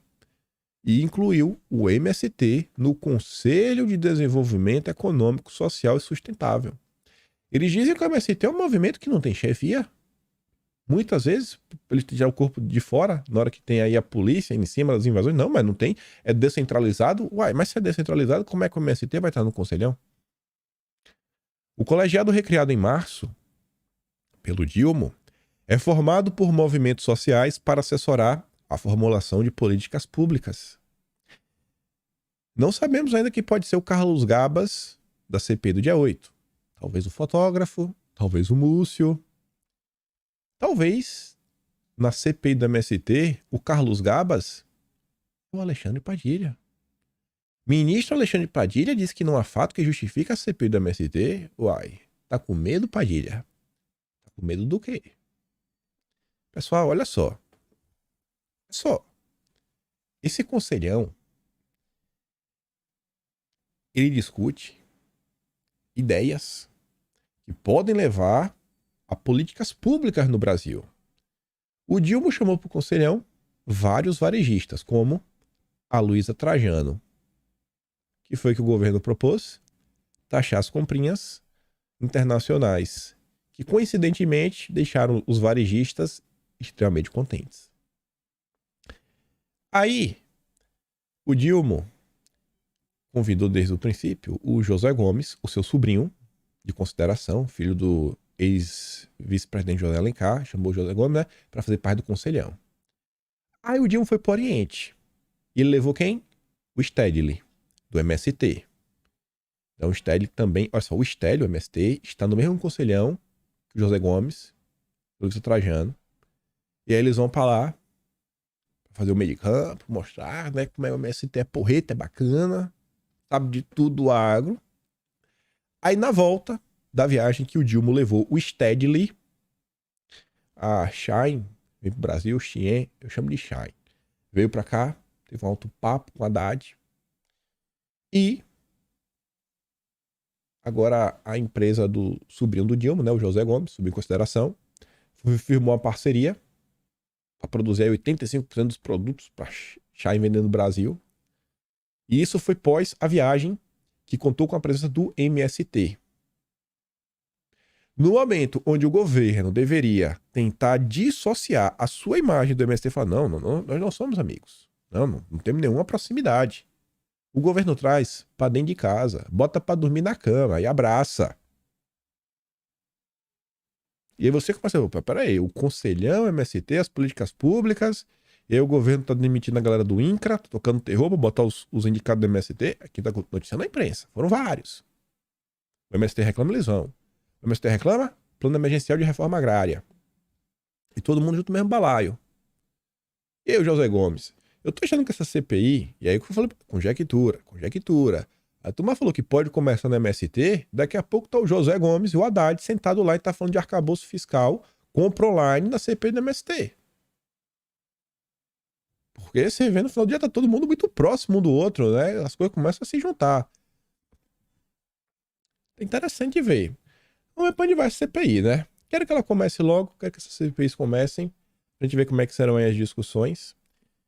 e incluiu o MST no Conselho de Desenvolvimento Econômico, Social e Sustentável. Eles dizem que o MST é um movimento que não tem chefia. Muitas vezes, eles tiram o corpo de fora, na hora que tem aí a polícia em cima das invasões. Não, mas não tem. É descentralizado. Uai, mas se é descentralizado, como é que o MST vai estar no Conselhão? O colegiado recriado em março, pelo Dilma, é formado por movimentos sociais para assessorar a formulação de políticas públicas. Não sabemos ainda quem pode ser o Carlos Gabas da CPI do dia 8. Talvez o fotógrafo, talvez o Múcio. Talvez, na CPI do MST, o Carlos Gabas ou o Alexandre Padilha. Ministro Alexandre Padilha diz que não há fato que justifique a CPI do MST. Uai, tá com medo, Padilha? Tá com medo do quê? Pessoal, olha só. Olha só. Esse conselhão, ele discute ideias que podem levar a políticas públicas no Brasil. O Dilma chamou para o conselhão vários varejistas, como a Luísa Trajano, que foi que o governo propôs taxar as comprinhas internacionais, que coincidentemente deixaram os varejistas extremamente contentes. Aí, o Dilma convidou desde o princípio o José Gomes, o seu sobrinho de consideração, filho do ex-vice-presidente José Alencar, chamou o José Gomes, né, para fazer parte do conselhão. Aí o Dilma foi pro Oriente. E ele levou quem? O Stedley, do MST. Então o Stedley também, olha só, o Stedley, o MST, está no mesmo conselhão que o José Gomes, o Luiz Trajano. E aí eles vão para lá, pra fazer o meio de campo, mostrar, né, como é o MST é porreta, é bacana, sabe de tudo do agro. Aí na volta da viagem que o Dilma levou o Stedley, a Shine, veio pro Brasil, Xien, eu chamo de Shine, veio para cá, teve um alto papo com a Haddad. E agora a empresa do sobrinho do Dilma, né, o José Gomes, subiu em consideração, firmou uma parceria para produzir 85% dos produtos para Shine vender no Brasil. E isso foi pós a viagem que contou com a presença do MST. No momento onde o governo deveria tentar dissociar a sua imagem do MST e falar, não, nós não somos amigos. Não temos nenhuma proximidade. O governo traz pra dentro de casa, bota pra dormir na cama e abraça. E aí você começa a peraí, o conselhão, MST, as políticas públicas, e aí o governo tá demitindo a galera do INCRA, tocando terror pra botar os indicados do MST. Aqui tá noticiando a imprensa, foram vários. O MST reclama, eles vão. O MST reclama, plano emergencial de reforma agrária. E todo mundo junto no mesmo balaio. E aí o José Gomes? Eu tô achando que essa CPI, e aí eu falei, conjectura. A turma falou que pode começar no MST, daqui a pouco tá o José Gomes e o Haddad sentado lá e tá falando de arcabouço fiscal, compra online na CPI do MST. Porque você vê no final do dia tá todo mundo muito próximo um do outro, né? As coisas começam a se juntar. É interessante ver. Vamos ver pra onde vai essa CPI, né? Quero que ela comece logo, quero que essas CPIs comecem, pra gente ver como é que serão aí as discussões.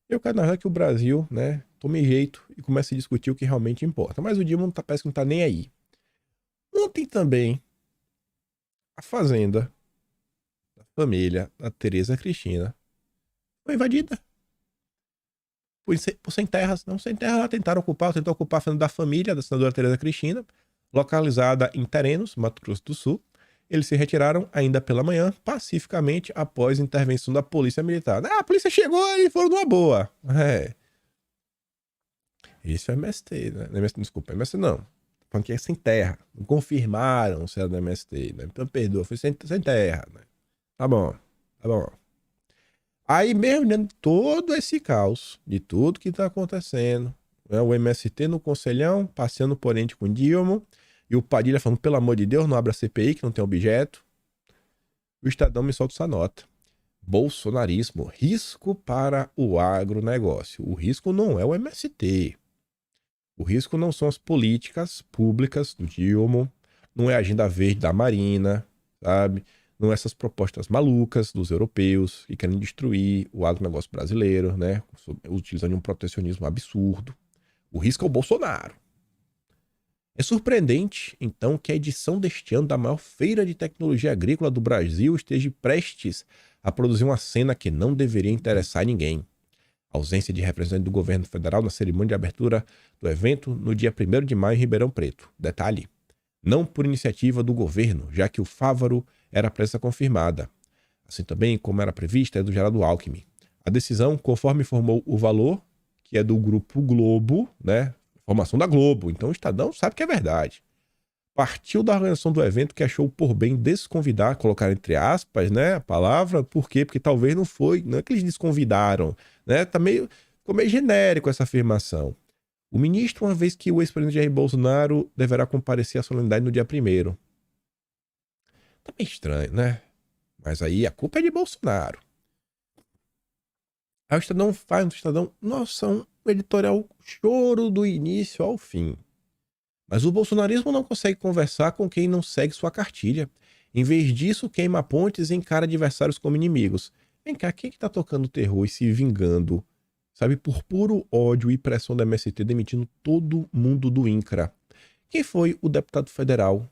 Eu quero, na verdade, que o Brasil, né, tome jeito e comece a discutir o que realmente importa. Mas o Dilma parece que não tá nem aí. Ontem também, a fazenda da família da Tereza Cristina foi invadida. Por sem terras. Não, sem terra lá tentou ocupar a fazenda da família da senadora Tereza Cristina, localizada em Terenos, Mato Grosso do Sul. Eles se retiraram ainda pela manhã, pacificamente, após a intervenção da polícia militar. A polícia chegou e foram numa boa. Isso é MST, né? Desculpa, MST não. Falando que é sem terra. Não confirmaram se era do MST, né? Então perdoa, foi sem terra, né? Tá bom. Aí mesmo dentro de todo esse caos, de tudo que tá acontecendo, né? O MST no conselhão, passeando por ente com Dilma, e o Padilha falando, pelo amor de Deus, não abra a CPI, que não tem objeto. O Estadão me solta essa nota. Bolsonarismo, risco para o agronegócio. O risco não é o MST. O risco não são as políticas públicas do Dilma, não é a agenda verde da Marina, sabe? Não é essas propostas malucas dos europeus que querem destruir o agronegócio brasileiro, né? Utilizando um protecionismo absurdo. O risco é o Bolsonaro. É surpreendente, então, que a edição deste ano da maior feira de tecnologia agrícola do Brasil esteja prestes a produzir uma cena que não deveria interessar ninguém. A ausência de representante do governo federal na cerimônia de abertura do evento no dia 1º de maio em Ribeirão Preto. Detalhe, não por iniciativa do governo, já que o Fávaro era a presença confirmada. Assim também, como era prevista, é do Geraldo Alckmin. A decisão, conforme informou o Valor, que é do Grupo Globo, né? Informação da Globo, então o Estadão sabe que é verdade. Partiu da organização do evento que achou por bem desconvidar, colocar entre aspas, né, a palavra, por quê? Porque talvez não é que eles desconvidaram, né, ficou meio genérico essa afirmação. O ministro, uma vez que o ex-presidente Jair Bolsonaro deverá comparecer à solenidade no dia 1º. Tá meio estranho, né? Mas aí a culpa é de Bolsonaro. Aí o Estadão faz no Estadão, nossa, um editorial choro do início ao fim. Mas o bolsonarismo não consegue conversar com quem não segue sua cartilha. Em vez disso, queima pontes e encara adversários como inimigos. Vem cá, quem é que tá tocando terror e se vingando, sabe, por puro ódio e pressão da MST, demitindo todo mundo do INCRA? Quem foi o deputado federal,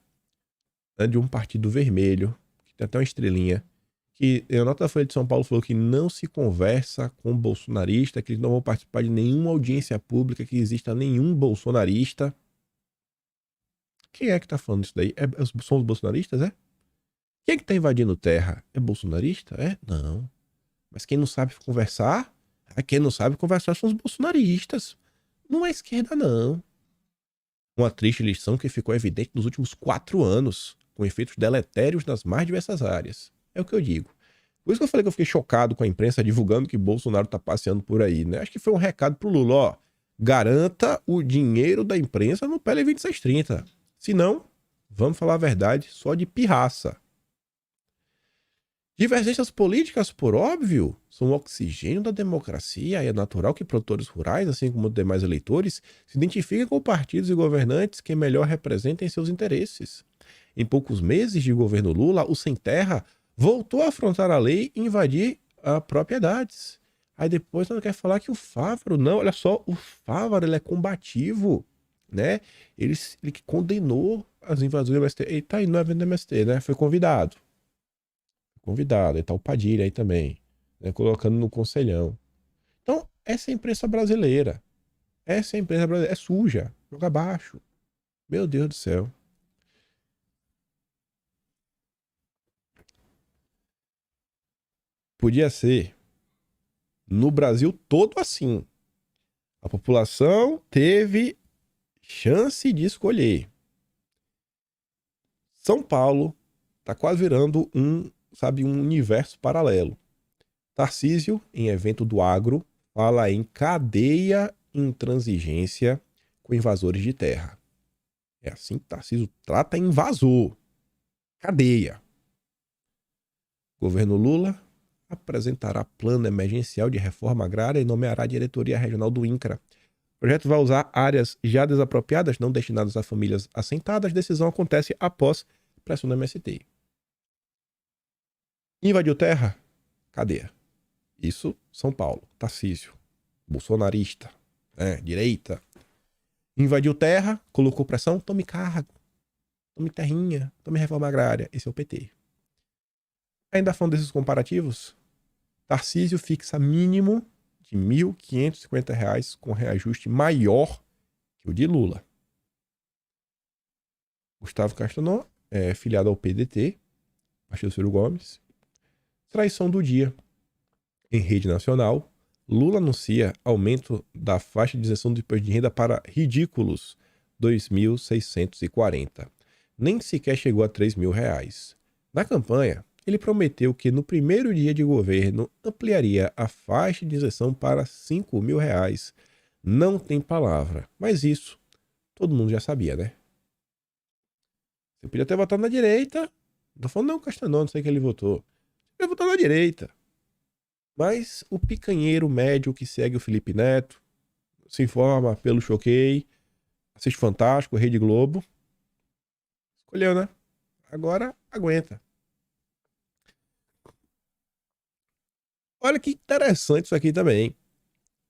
né, de um partido vermelho, que tem até uma estrelinha, que a nota da Folha de São Paulo falou que não se conversa com bolsonarista, que eles não vão participar de nenhuma audiência pública, que exista nenhum bolsonarista. Quem é que tá falando isso daí? São os bolsonaristas, é? Quem é que tá invadindo terra? É bolsonarista? É? Não. Mas quem não sabe conversar? Quem não sabe conversar são os bolsonaristas. Não é esquerda, não. Uma triste lição que ficou evidente nos últimos 4 anos, com efeitos deletérios nas mais diversas áreas. É o que eu digo. Por isso que eu falei que eu fiquei chocado com a imprensa divulgando que Bolsonaro tá passeando por aí, né? Acho que foi um recado pro Lula, ó. Garanta o dinheiro da imprensa no PL 2630. Se não, vamos falar a verdade, só de pirraça. Divergências políticas, por óbvio, são o oxigênio da democracia e é natural que produtores rurais, assim como demais eleitores, se identifiquem com partidos e governantes que melhor representem seus interesses. Em poucos meses de governo Lula, o Sem Terra voltou a afrontar a lei e invadir propriedades. Aí depois não quer falar que o Fávaro, não, olha só, o Fávaro ele é combativo, né? Ele que condenou as invasões do MST. Ele tá aí no evento do MST, né? Foi convidado. Aí tá o Padilha aí também, né? Colocando no conselhão. Então, essa é a imprensa brasileira. Essa é a imprensa brasileira. É suja. Joga abaixo. Meu Deus do céu. Podia ser no Brasil todo assim. A população teve chance de escolher. São Paulo tá quase virando um universo paralelo. Tarcísio, em evento do agro, fala em cadeia intransigência com invasores de terra. É assim que Tarcísio trata invasor. Cadeia. Governo Lula apresentará plano emergencial de reforma agrária e nomeará a diretoria regional do INCRA. O projeto vai usar áreas já desapropriadas, não destinadas a famílias assentadas. Decisão acontece após pressão do MST. Invadiu terra? Cadeia. Isso, São Paulo. Tarcísio. Bolsonarista. Direita. Invadiu terra, colocou pressão, tome cargo. Tome terrinha, tome reforma agrária. Esse é o PT. Ainda falando desses comparativos, Tarcísio fixa mínimo de R$ 1.550 com reajuste maior que o de Lula. Gustavo Castanon é filiado ao PDT, Partido Ciro Gomes. Traição do dia. Em rede nacional, Lula anuncia aumento da faixa de isenção do imposto de renda para ridículos R$ 2.640. Nem sequer chegou a R$ 3.000. Na campanha, ele prometeu que no primeiro dia de governo ampliaria a faixa de isenção para R$ 5.000. Não tem palavra, mas isso todo mundo já sabia, né? Você podia ter votado na direita. Não tô falando não, Castanon, não sei que ele votou. Ele votou na direita. Mas o picanheiro médio que segue o Felipe Neto, se informa pelo Choquei, assiste Fantástico, Rede Globo, escolheu, né? Agora aguenta. Olha que interessante isso aqui também.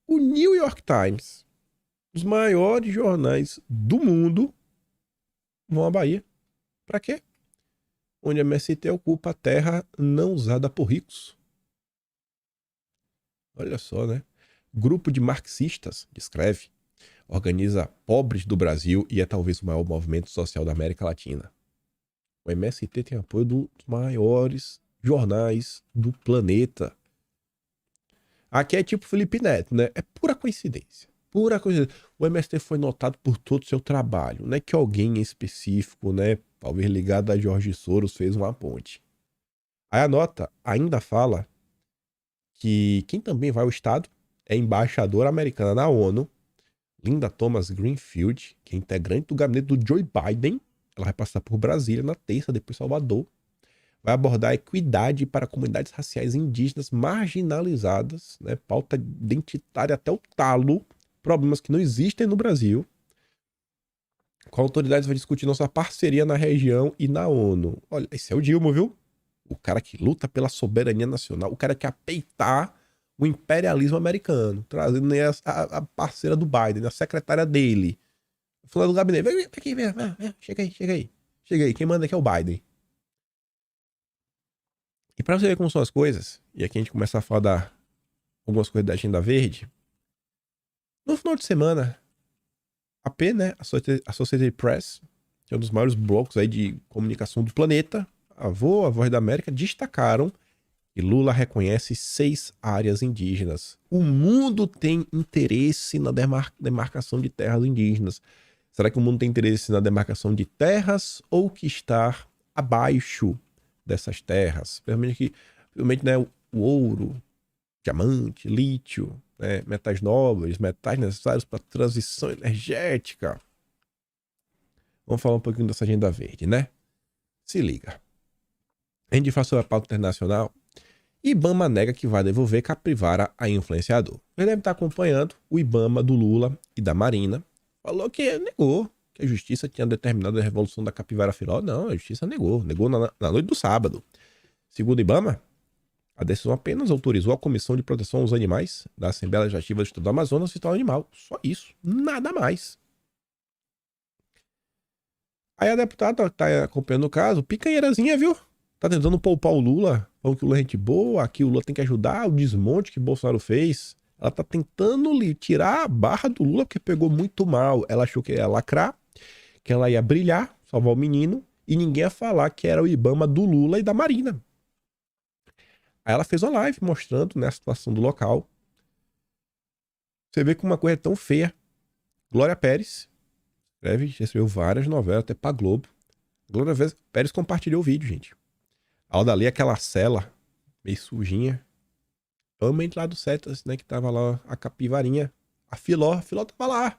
O New York Times, os maiores jornais do mundo, vão à Bahia. Pra quê? Onde a MST ocupa a terra não usada por ricos. Olha só, né? Grupo de marxistas, descreve, organiza pobres do Brasil e é talvez o maior movimento social da América Latina. O MST tem apoio dos maiores jornais do planeta. Aqui é tipo Felipe Neto, né? É pura coincidência. Pura coincidência. O MST foi notado por todo o seu trabalho. Não é que alguém em específico, né, talvez ligado a Jorge Soros, fez uma ponte. Aí a nota ainda fala que quem também vai ao Estado é a embaixadora americana na ONU, Linda Thomas Greenfield, que é integrante do gabinete do Joe Biden. Ela vai passar por Brasília na terça, depois Salvador. vai abordar a equidade para comunidades raciais indígenas marginalizadas, né? Pauta identitária até o talo, problemas que não existem no Brasil. Com autoridades vai discutir nossa parceria na região e na ONU. Olha, esse é o Dilma, viu? O cara que luta pela soberania nacional, o cara que quer peitar o imperialismo americano, trazendo aí a parceira do Biden, a secretária dele. Falando do gabinete, vem aqui, vem, chega aí, chega aí. Chega aí, quem manda aqui é o Biden. E pra você ver como são as coisas, e aqui a gente começa a falar algumas coisas da agenda verde, no final de semana, a AP, né, a Associated Press, que é um dos maiores blocos aí de comunicação do planeta, a Voz da América, destacaram que Lula reconhece 6 áreas indígenas. O mundo tem interesse na demarcação de terras indígenas. Será que o mundo tem interesse na demarcação de terras ou que está abaixo dessas terras? Realmente, né, o ouro, diamante, lítio, né, metais nobres, metais necessários para a transição energética. Vamos falar um pouquinho dessa agenda verde, né? Se liga. A gente faz sobre a pauta internacional. IBAMA nega que vai devolver capivara a influenciador. Ele deve estar acompanhando o IBAMA do Lula e da Marina. Falou que negou que a justiça tinha determinado a revolução da capivara filó. Não, a justiça negou. Negou na noite do sábado. Segundo o IBAMA, a decisão apenas autorizou a Comissão de Proteção aos Animais da Assembleia Legislativa do Estado do Amazonas citar o animal. Só isso. Nada mais. Aí a deputada tá acompanhando o caso, picanheirazinha, viu? Tá tentando poupar o Lula, falando que o Lula é gente boa, aqui o Lula tem que ajudar, o desmonte que o Bolsonaro fez. Ela tá tentando tirar a barra do Lula porque pegou muito mal. Ela achou que ia lacrar, que ela ia brilhar, salvar o menino, e ninguém ia falar que era o IBAMA do Lula e da Marina. Aí ela fez uma live mostrando, né, a situação do local. Você vê que uma coisa é tão feia. Glória Pérez, já escreveu várias novelas, até pra Globo. Glória Pérez compartilhou o vídeo, gente. Ela dali, aquela cela, meio sujinha. Realmente lá do Cetas, né, que tava lá a capivarinha. A Filó tava lá.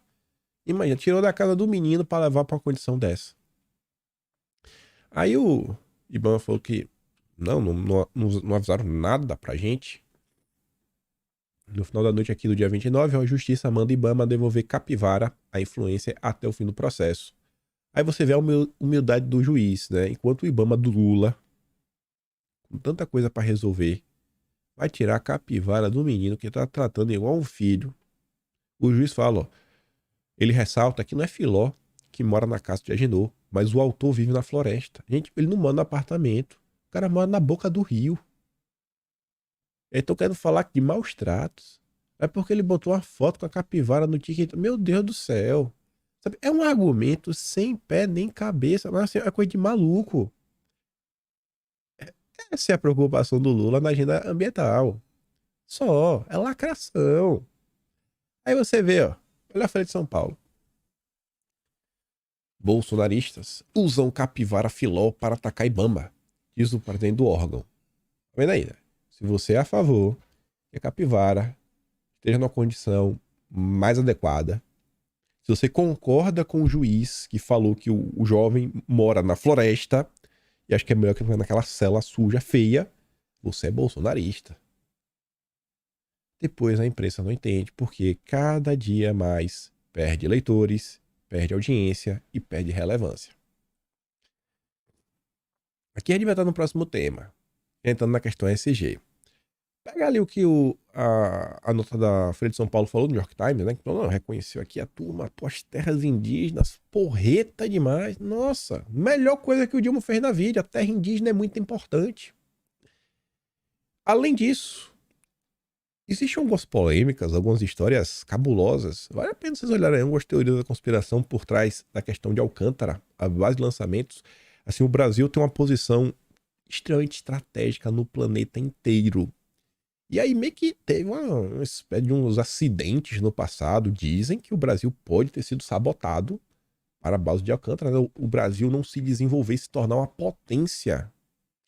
Imagina, tirou da casa do menino pra levar pra uma condição dessa. Aí o IBAMA falou que não avisaram nada pra gente. No final da noite aqui do dia 29, a justiça manda IBAMA devolver capivara à influência até o fim do processo. Aí você vê a humildade do juiz, né? Enquanto o IBAMA do Lula, com tanta coisa pra resolver, vai tirar a capivara do menino que tá tratando igual um filho. O juiz fala, ó, ele ressalta que não é Filó que mora na casa de Agenor, mas o autor vive na floresta. Gente, ele não mora no apartamento. O cara mora na boca do rio. Então quero falar de maus tratos. É porque ele botou uma foto com a capivara no TikTok. Meu Deus do céu. Sabe? É um argumento sem pé nem cabeça. Mas assim, é coisa de maluco. Essa é a preocupação do Lula na agenda ambiental. Só. É lacração. Aí você vê, ó. Olha a Folha de São Paulo. Bolsonaristas usam capivara filó para atacar IBAMA, diz o presidente do órgão. Tá vendo aí, né? Se você é a favor que a capivara esteja numa condição mais adequada, se você concorda com o juiz que falou que o jovem mora na floresta e acha que é melhor que ele naquela cela suja, feia, você é bolsonarista. Depois a imprensa não entende porque cada dia mais perde eleitores, perde audiência e perde relevância. Aqui a gente vai estar no próximo tema, entrando na questão ESG. Pega ali o que a nota da Folha de São Paulo falou no New York Times, né? Que não, reconheceu aqui a turma, pô, as terras indígenas, porreta demais. Nossa, melhor coisa que o Dilma fez na vida, a terra indígena é muito importante. Além disso, existem algumas polêmicas, algumas histórias cabulosas. Vale a pena vocês olharem algumas teorias da conspiração por trás da questão de Alcântara, a base de lançamentos. Assim, o Brasil tem uma posição extremamente estratégica no planeta inteiro. E aí meio que teve uma espécie de uns acidentes no passado. Dizem que o Brasil pode ter sido sabotado para a base de Alcântara. O Brasil não se desenvolver e se tornar uma potência.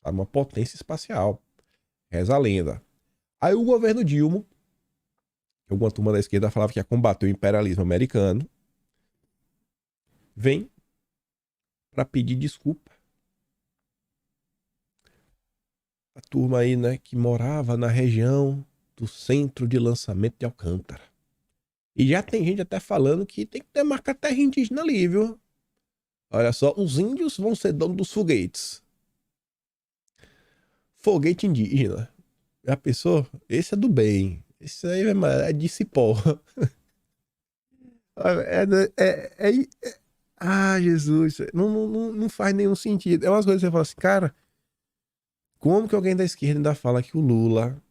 Uma potência espacial. Reza a lenda. Aí o governo Dilma, que alguma turma da esquerda falava que ia combater o imperialismo americano, vem para pedir desculpa a turma aí, né, que morava na região do centro de lançamento de Alcântara. E já tem gente até falando que tem que ter marca terra indígena ali, viu? Olha só, os índios vão ser donos dos foguetes. Foguete indígena. Já pensou? Esse é do bem. Esse aí é de cipó. Ah, Jesus. Não faz nenhum sentido. É umas coisas que você fala assim, cara, como que alguém da esquerda ainda fala que o Lula,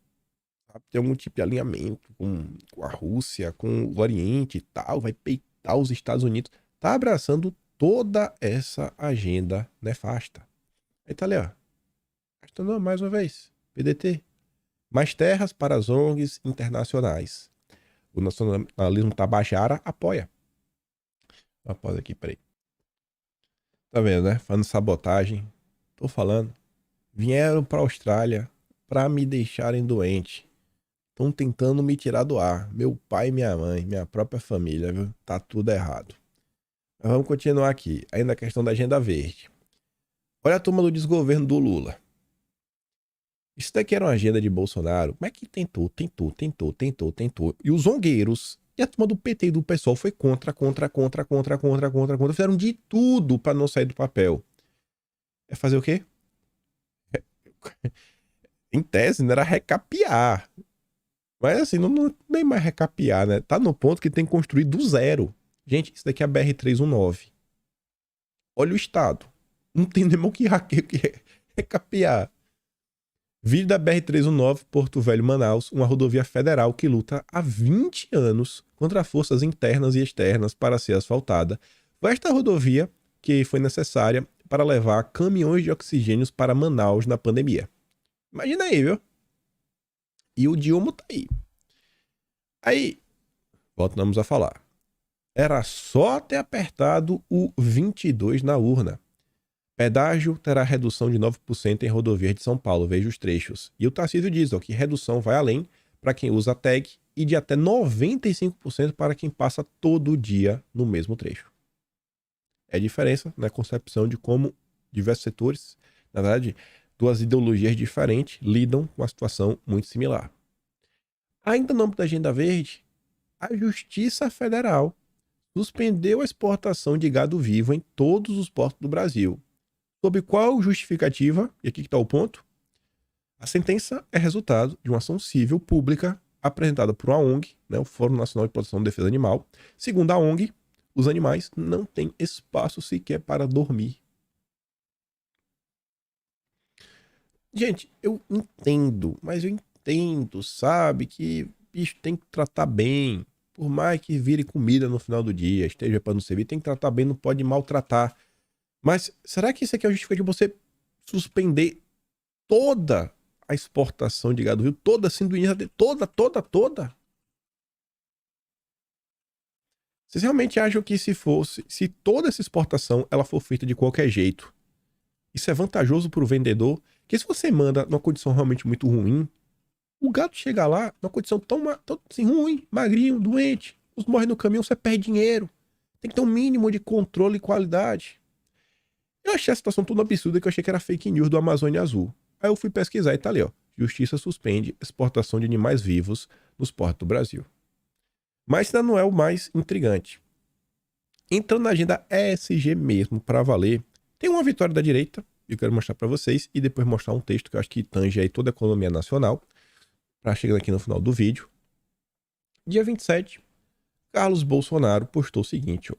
sabe, tem algum tipo de alinhamento com a Rússia, com o Oriente e tal, vai peitar os Estados Unidos, tá abraçando toda essa agenda nefasta. Aí tá ali, ó. Não, mais uma vez. PDT. Mais terras para as ONGs internacionais. O nacionalismo tabajara apoia. Uma pausa aqui, peraí. Tá vendo, né? Falando de sabotagem. Tô falando. Vieram pra Austrália pra me deixarem doente. Estão tentando me tirar do ar. Meu pai e minha mãe, minha própria família, viu? Tá tudo errado. Mas vamos continuar aqui. Ainda a questão da agenda verde. Olha a turma do desgoverno do Lula. Isso daqui era uma agenda de Bolsonaro. Mas que tentou. E os zongueiros e a turma do PT e do PSOL foi contra. Fizeram de tudo pra não sair do papel. É fazer o quê? Em tese, não era recapear. Mas assim, não nem mais recapear, né? Tá no ponto que tem que construir do zero. Gente, isso daqui é a BR-319. Olha o estado. Não tem nem o que recapear. Vídeo da BR-319, Porto Velho, Manaus, uma rodovia federal que luta há 20 anos contra forças internas e externas para ser asfaltada. Foi esta rodovia que foi necessária para levar caminhões de oxigênios para Manaus na pandemia. Imagina aí, viu? E o Dilma tá aí. Aí, voltamos a falar. Era só ter apertado o 22 na urna. Pedágio terá redução de 9% em rodovias de São Paulo, veja os trechos. E o Tarcísio diz que redução vai além para quem usa a tag e de até 95% para quem passa todo dia no mesmo trecho. É diferença na concepção de como diversos setores, na verdade, duas ideologias diferentes, lidam com uma situação muito similar. Ainda no âmbito da Agenda Verde, a Justiça Federal suspendeu a exportação de gado vivo em todos os portos do Brasil. Sob qual justificativa? E aqui que está o ponto. A sentença é resultado de uma ação civil pública apresentada por uma ONG, né, o Fórum Nacional de Proteção e Defesa Animal. Segundo a ONG, os animais não têm espaço sequer para dormir. Gente, eu entendo, mas eu entendo, sabe, que bicho tem que tratar bem. Por mais que vire comida no final do dia, esteja para não servir, tem que tratar bem, não pode maltratar. Mas será que isso aqui é o justificativo de você suspender toda a exportação de gado vivo? Toda assim, do início, toda? Vocês realmente acham que se toda essa exportação ela for feita de qualquer jeito, isso é vantajoso para o vendedor? Que se você manda numa condição realmente muito ruim, o gato chega lá numa condição tão assim, ruim, magrinho, doente, os morre no caminhão, você perde dinheiro. Tem que ter um mínimo de controle e qualidade. Eu achei a situação toda absurda que eu achei que era fake news do Amazônia Azul. Aí eu fui pesquisar e tá ali, ó. Justiça suspende exportação de animais vivos nos portos do Brasil. Mas ainda não é o mais intrigante. Entrando na agenda ESG mesmo, para valer, tem uma vitória da direita, eu quero mostrar para vocês, e depois mostrar um texto que eu acho que tange aí toda a economia nacional, para chegar aqui no final do vídeo. Dia 27, Carlos Bolsonaro postou o seguinte, ó.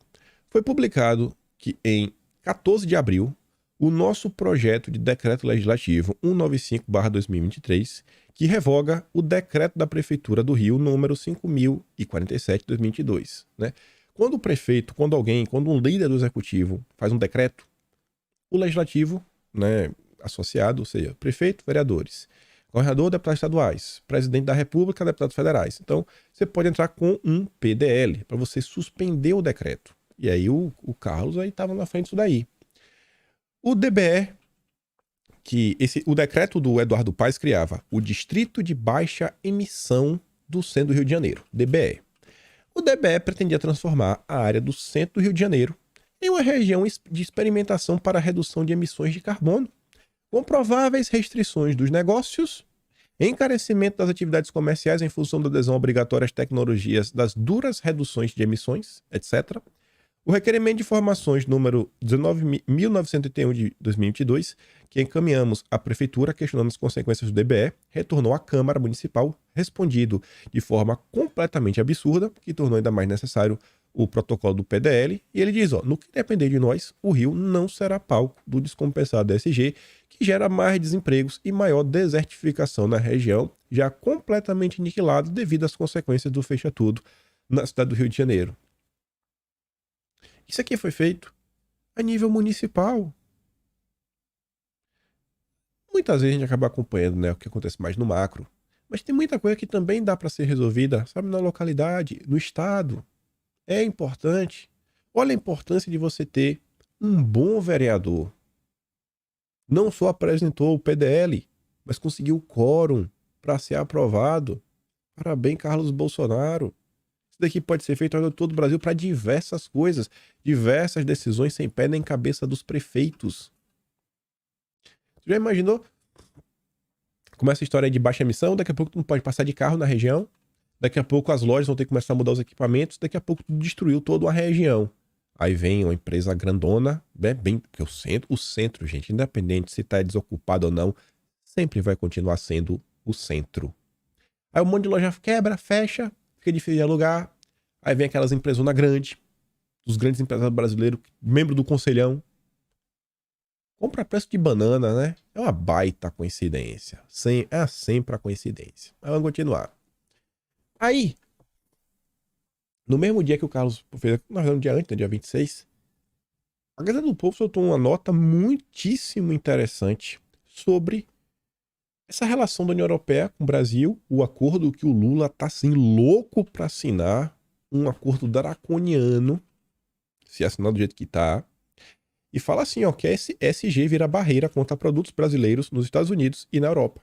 Foi publicado que em 14 de abril, o nosso projeto de decreto legislativo 195/2023, que revoga o decreto da Prefeitura do Rio, número 5.047/2022. Né? Quando o prefeito, quando um líder do executivo faz um decreto, o legislativo, né, associado, ou seja, prefeito, vereadores, governador, deputados estaduais, presidente da República, deputados federais. Então, você pode entrar com um PDL para você suspender o decreto. E aí o Carlos aí estava na frente disso daí. O DBE, o decreto do Eduardo Paes criava o Distrito de Baixa Emissão do Centro do Rio de Janeiro, DBE. O DBE pretendia transformar a área do centro do Rio de Janeiro em uma região de experimentação para a redução de emissões de carbono. com prováveis restrições dos negócios, encarecimento das atividades comerciais em função da adesão obrigatória às tecnologias das duras reduções de emissões, etc. O requerimento de informações número 19.981 de 2022, que encaminhamos à Prefeitura questionando as consequências do DBE, retornou à Câmara Municipal, respondido de forma completamente absurda, que tornou ainda mais necessário o protocolo do PDL, e ele diz, no que depender de nós, o Rio não será palco do descompensado DSG, que gera mais desempregos e maior desertificação na região, já completamente aniquilado devido às consequências do fecha-tudo na cidade do Rio de Janeiro. Isso aqui foi feito a nível municipal. Muitas vezes a gente acaba acompanhando, né, o que acontece mais no macro, mas tem muita coisa que também dá para ser resolvida, sabe, na localidade, no estado. É importante. Olha a importância de você ter um bom vereador. Não só apresentou o PDL, mas conseguiu o quórum para ser aprovado. Parabéns, Carlos Bolsonaro. Isso daqui pode ser feito em todo o Brasil para diversas coisas, diversas decisões sem pé nem cabeça dos prefeitos. Você já imaginou como essa história de baixa emissão? Daqui a pouco tu não pode passar de carro na região. Daqui a pouco as lojas vão ter que começar a mudar os equipamentos. Daqui a pouco tu destruiu toda a região. Aí vem uma empresa grandona, bem, porque o centro, gente, independente se tá desocupado ou não, sempre vai continuar sendo o centro. Aí um monte de loja quebra, fecha, fica difícil de alugar. Aí vem aquelas empresonas grandes, os grandes empresários brasileiros, membro do conselhão. Compra preço de banana, né? É uma baita coincidência. É sempre a coincidência. Mas vamos continuar. Aí, no mesmo dia que o Carlos fez, na verdade, no dia antes, no dia 26, a Gazeta do Povo soltou uma nota muitíssimo interessante sobre essa relação da União Europeia com o Brasil, o acordo que o Lula tá assim louco para assinar, um acordo draconiano, se assinar do jeito que tá, e fala assim, que esse SG vira barreira contra produtos brasileiros nos Estados Unidos e na Europa.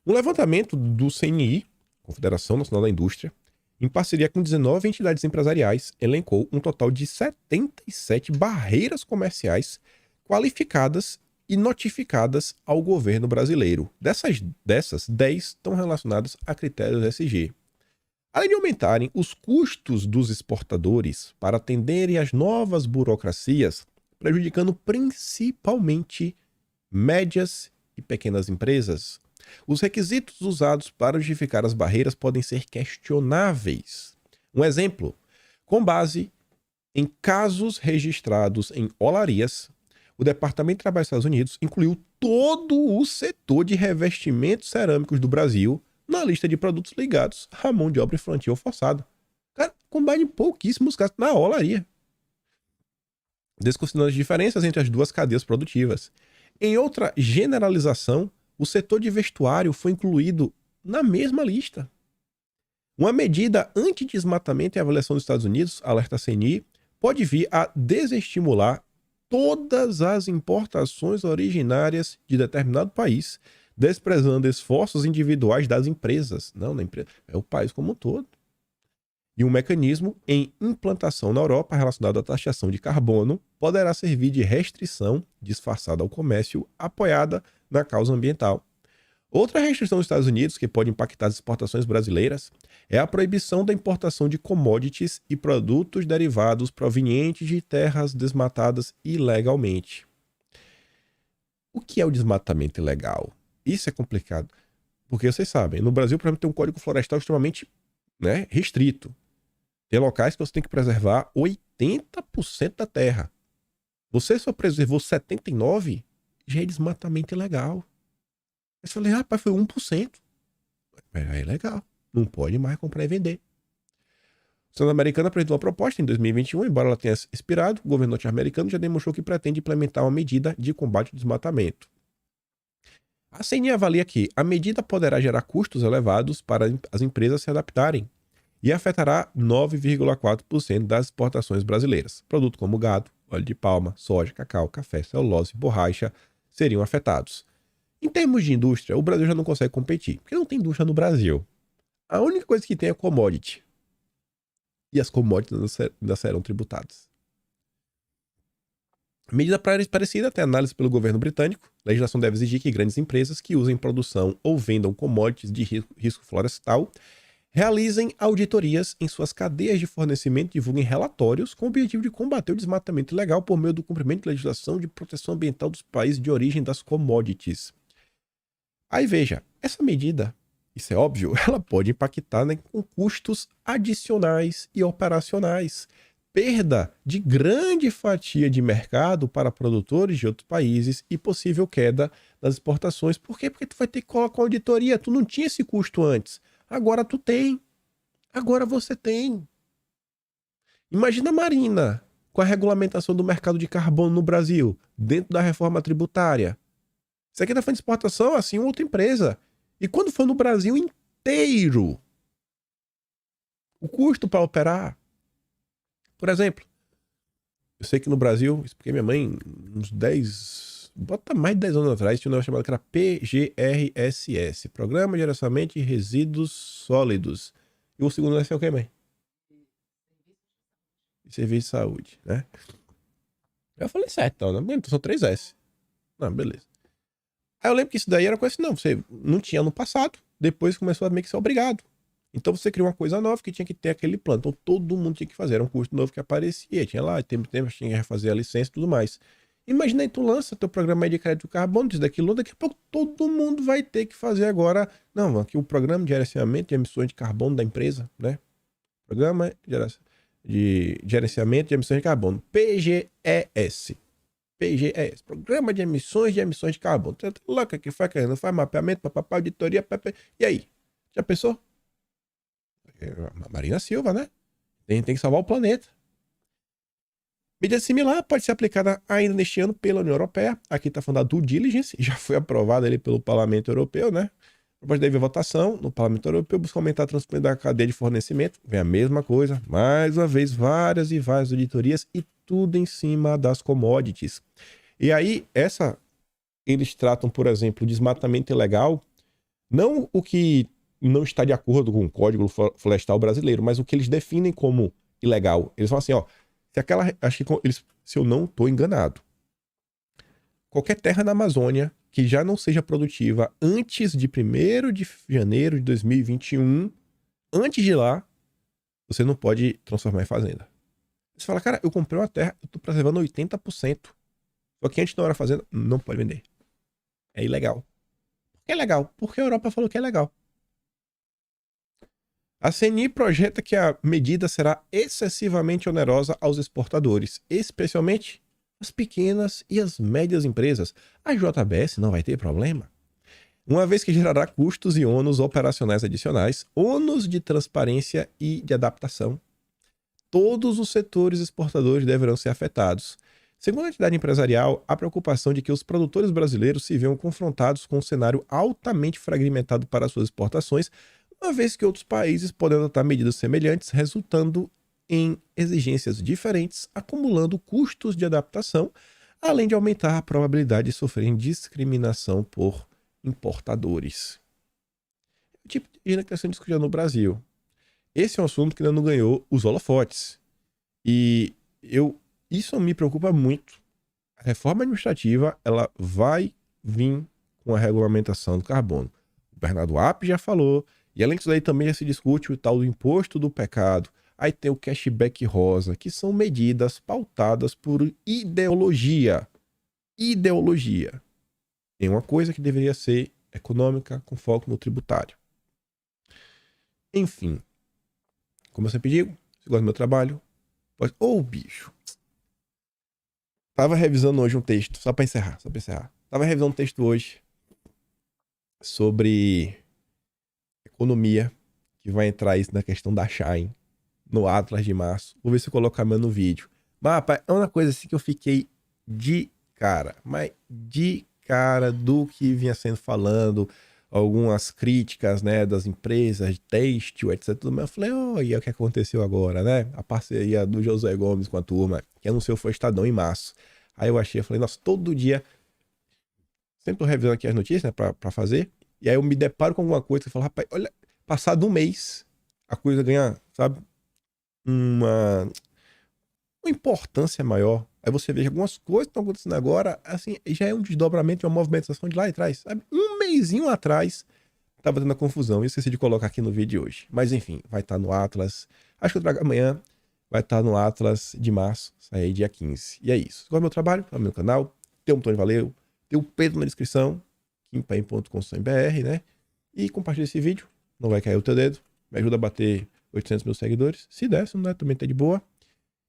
Um levantamento do CNI, Confederação Nacional da Indústria, em parceria com 19 entidades empresariais, elencou um total de 77 barreiras comerciais qualificadas e notificadas ao governo brasileiro. Dessas 10 estão relacionadas a critérios SG. Além de aumentarem os custos dos exportadores para atenderem às novas burocracias, prejudicando principalmente médias e pequenas empresas, os requisitos usados para justificar as barreiras podem ser questionáveis. Um exemplo, com base em casos registrados em olarias, o Departamento de Trabalho dos Estados Unidos incluiu todo o setor de revestimentos cerâmicos do Brasil na lista de produtos ligados à mão de obra infantil forçada. Cara, com base em pouquíssimos casos na olaria. Desconsiderando as diferenças entre as duas cadeias produtivas. Em outra generalização, o setor de vestuário foi incluído na mesma lista. Uma medida anti-desmatamento e avaliação dos Estados Unidos, alerta a CNI, pode vir a desestimular todas as importações originárias de determinado país, desprezando esforços individuais das empresas. Não, na empresa, é o país como um todo. E um mecanismo em implantação na Europa relacionado à taxação de carbono poderá servir de restrição disfarçada ao comércio apoiada na causa ambiental. Outra restrição dos Estados Unidos que pode impactar as exportações brasileiras é a proibição da importação de commodities e produtos derivados provenientes de terras desmatadas ilegalmente. O que é o desmatamento ilegal? Isso é complicado, porque vocês sabem, no Brasil, por exemplo, tem um código florestal extremamente, restrito. Tem locais que você tem que preservar 80% da terra. Você só preservou 79%, já é desmatamento ilegal. Eu falei, rapaz, foi 1%. É legal. Não pode mais comprar e vender. O Senado americano apresentou uma proposta em 2021, embora ela tenha expirado, o governo norte-americano já demonstrou que pretende implementar uma medida de combate ao desmatamento. A CNI avalia que a medida poderá gerar custos elevados para as empresas se adaptarem e afetará 9,4% das exportações brasileiras. Produtos como gado, óleo de palma, soja, cacau, café, celulose e borracha seriam afetados. Em termos de indústria, o Brasil já não consegue competir, porque não tem indústria no Brasil. A única coisa que tem é commodity. E as commodities ainda serão tributadas. Medida parecida tem análise pelo governo britânico. A legislação deve exigir que grandes empresas que usem produção ou vendam commodities de risco florestal realizem auditorias em suas cadeias de fornecimento e divulguem relatórios com o objetivo de combater o desmatamento ilegal por meio do cumprimento da legislação de proteção ambiental dos países de origem das commodities. Aí veja, essa medida, isso é óbvio, ela pode impactar, né, com custos adicionais e operacionais. Perda de grande fatia de mercado para produtores de outros países e possível queda nas exportações. Por quê? Porque tu vai ter que colocar uma auditoria. Tu não tinha esse custo antes. Agora tu tem. Agora você tem. Imagina a Marina com a regulamentação do mercado de carbono no Brasil, dentro da reforma tributária. Isso aqui tá falando de exportação, assim, outra empresa. E quando for no Brasil inteiro, o custo para operar. Por exemplo, eu sei que no Brasil, isso porque minha mãe, uns 10, bota mais de 10 anos atrás, tinha um negócio chamado que era PGRSS, Programa de Gerenciamento de Resíduos Sólidos. E o segundo S é o que, mãe? Serviço de Saúde, né? Eu falei certo, então, né? Então são 3 S. Não, beleza. Aí eu lembro que isso daí era coisa assim, não, você não tinha no passado, depois começou a meio que ser obrigado. Então você criou uma coisa nova que tinha que ter aquele plano. Então todo mundo tinha que fazer. Era um custo novo que aparecia. Tinha lá, tempo, tinha que refazer a licença e tudo mais. Imagina aí, tu lança teu programa aí de crédito de carbono, diz daquilo, daqui a pouco todo mundo vai ter que fazer agora. Não, aqui o programa de gerenciamento de emissões de carbono da empresa, né? Programa de gerenciamento de emissões de carbono. PGES. PGES. Programa de emissões de carbono. Louca que faz, não faz mapeamento, papapá, auditoria, papapá. E aí? Já pensou? A Marina Silva, né? Tem que salvar o planeta. Medida similar pode ser aplicada ainda neste ano pela União Europeia. Aqui está falando da due diligence, já foi aprovada ali pelo Parlamento Europeu, né? Depois teve votação no Parlamento Europeu, busca aumentar a transparência da cadeia de fornecimento. Vem a mesma coisa, mais uma vez, várias e várias auditorias e tudo em cima das commodities. E aí, eles tratam, por exemplo, o desmatamento ilegal, não o que não está de acordo com o Código Florestal Brasileiro, mas o que eles definem como ilegal. Eles falam assim, ó, se eu não estou enganado, qualquer terra na Amazônia que já não seja produtiva antes de 1º de janeiro de 2021, antes de lá, você não pode transformar em fazenda. Você fala, cara, eu comprei uma terra, eu estou preservando 80%. Só que antes da hora fazenda, não pode vender. É ilegal. Por que é legal? Porque a Europa falou que é legal. A CNI projeta que a medida será excessivamente onerosa aos exportadores, especialmente as pequenas e as médias empresas. A JBS não vai ter problema, uma vez que gerará custos e ônus operacionais adicionais, ônus de transparência e de adaptação. Todos os setores exportadores deverão ser afetados. Segundo a entidade empresarial, há preocupação de que os produtores brasileiros se venham confrontados com um cenário altamente fragmentado para suas exportações, uma vez que outros países podem adotar medidas semelhantes, resultando em exigências diferentes, acumulando custos de adaptação, além de aumentar a probabilidade de sofrerem discriminação por importadores. O tipo de que está sendo discutido no Brasil. Esse é um assunto que ainda não ganhou os holofotes. E isso me preocupa muito. A reforma administrativa, ela vai vir com a regulamentação do carbono. O Bernardo App já falou. E além disso aí também já se discute o tal do imposto do pecado. Aí tem o cashback rosa, que são medidas pautadas por ideologia. Ideologia. Tem uma coisa que deveria ser econômica com foco no tributário. Enfim. Como eu sempre digo, se gosta do meu trabalho, pode... bicho. Tava revisando hoje um texto, só pra encerrar. Tava revisando um texto hoje sobre economia, que vai entrar isso na questão da Shine, no Atlas de março. Vou ver se eu coloco a mão no vídeo. Mas, rapaz, é uma coisa assim que eu fiquei de cara, mas de cara do que vinha sendo falando, algumas críticas, né, das empresas de têxtil, etc. Mas eu falei, olha o que aconteceu agora, né? A parceria do José Gomes com a turma, que anunciou foi Estadão em março. Aí eu falei, nossa, todo dia, sempre tô revisando aqui as notícias, né, pra fazer, e aí eu me deparo com alguma coisa e falo, rapaz, olha, passado um mês, a coisa ganha, sabe, um uma importância maior. Aí você vê que algumas coisas que estão acontecendo agora, assim, já é um desdobramento de uma movimentação de lá atrás, sabe? Um mesinho atrás tava tendo a confusão. Eu esqueci de colocar aqui no vídeo de hoje. Mas enfim, vai estar no Atlas. Acho que eu trago amanhã. Vai estar no Atlas de março, sai aí dia 15. E é isso. Igual meu trabalho, no meu canal. Tem um botão de valeu. Tem o Pedro na descrição. kimpaim.com.br, né? E compartilha esse vídeo. Não vai cair o teu dedo. Me ajuda a bater 800 mil seguidores. Se der, se não der, também tá de boa.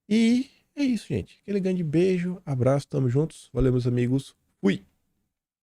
E é isso, gente. Aquele grande beijo, abraço, tamo juntos. Valeu, meus amigos. Fui!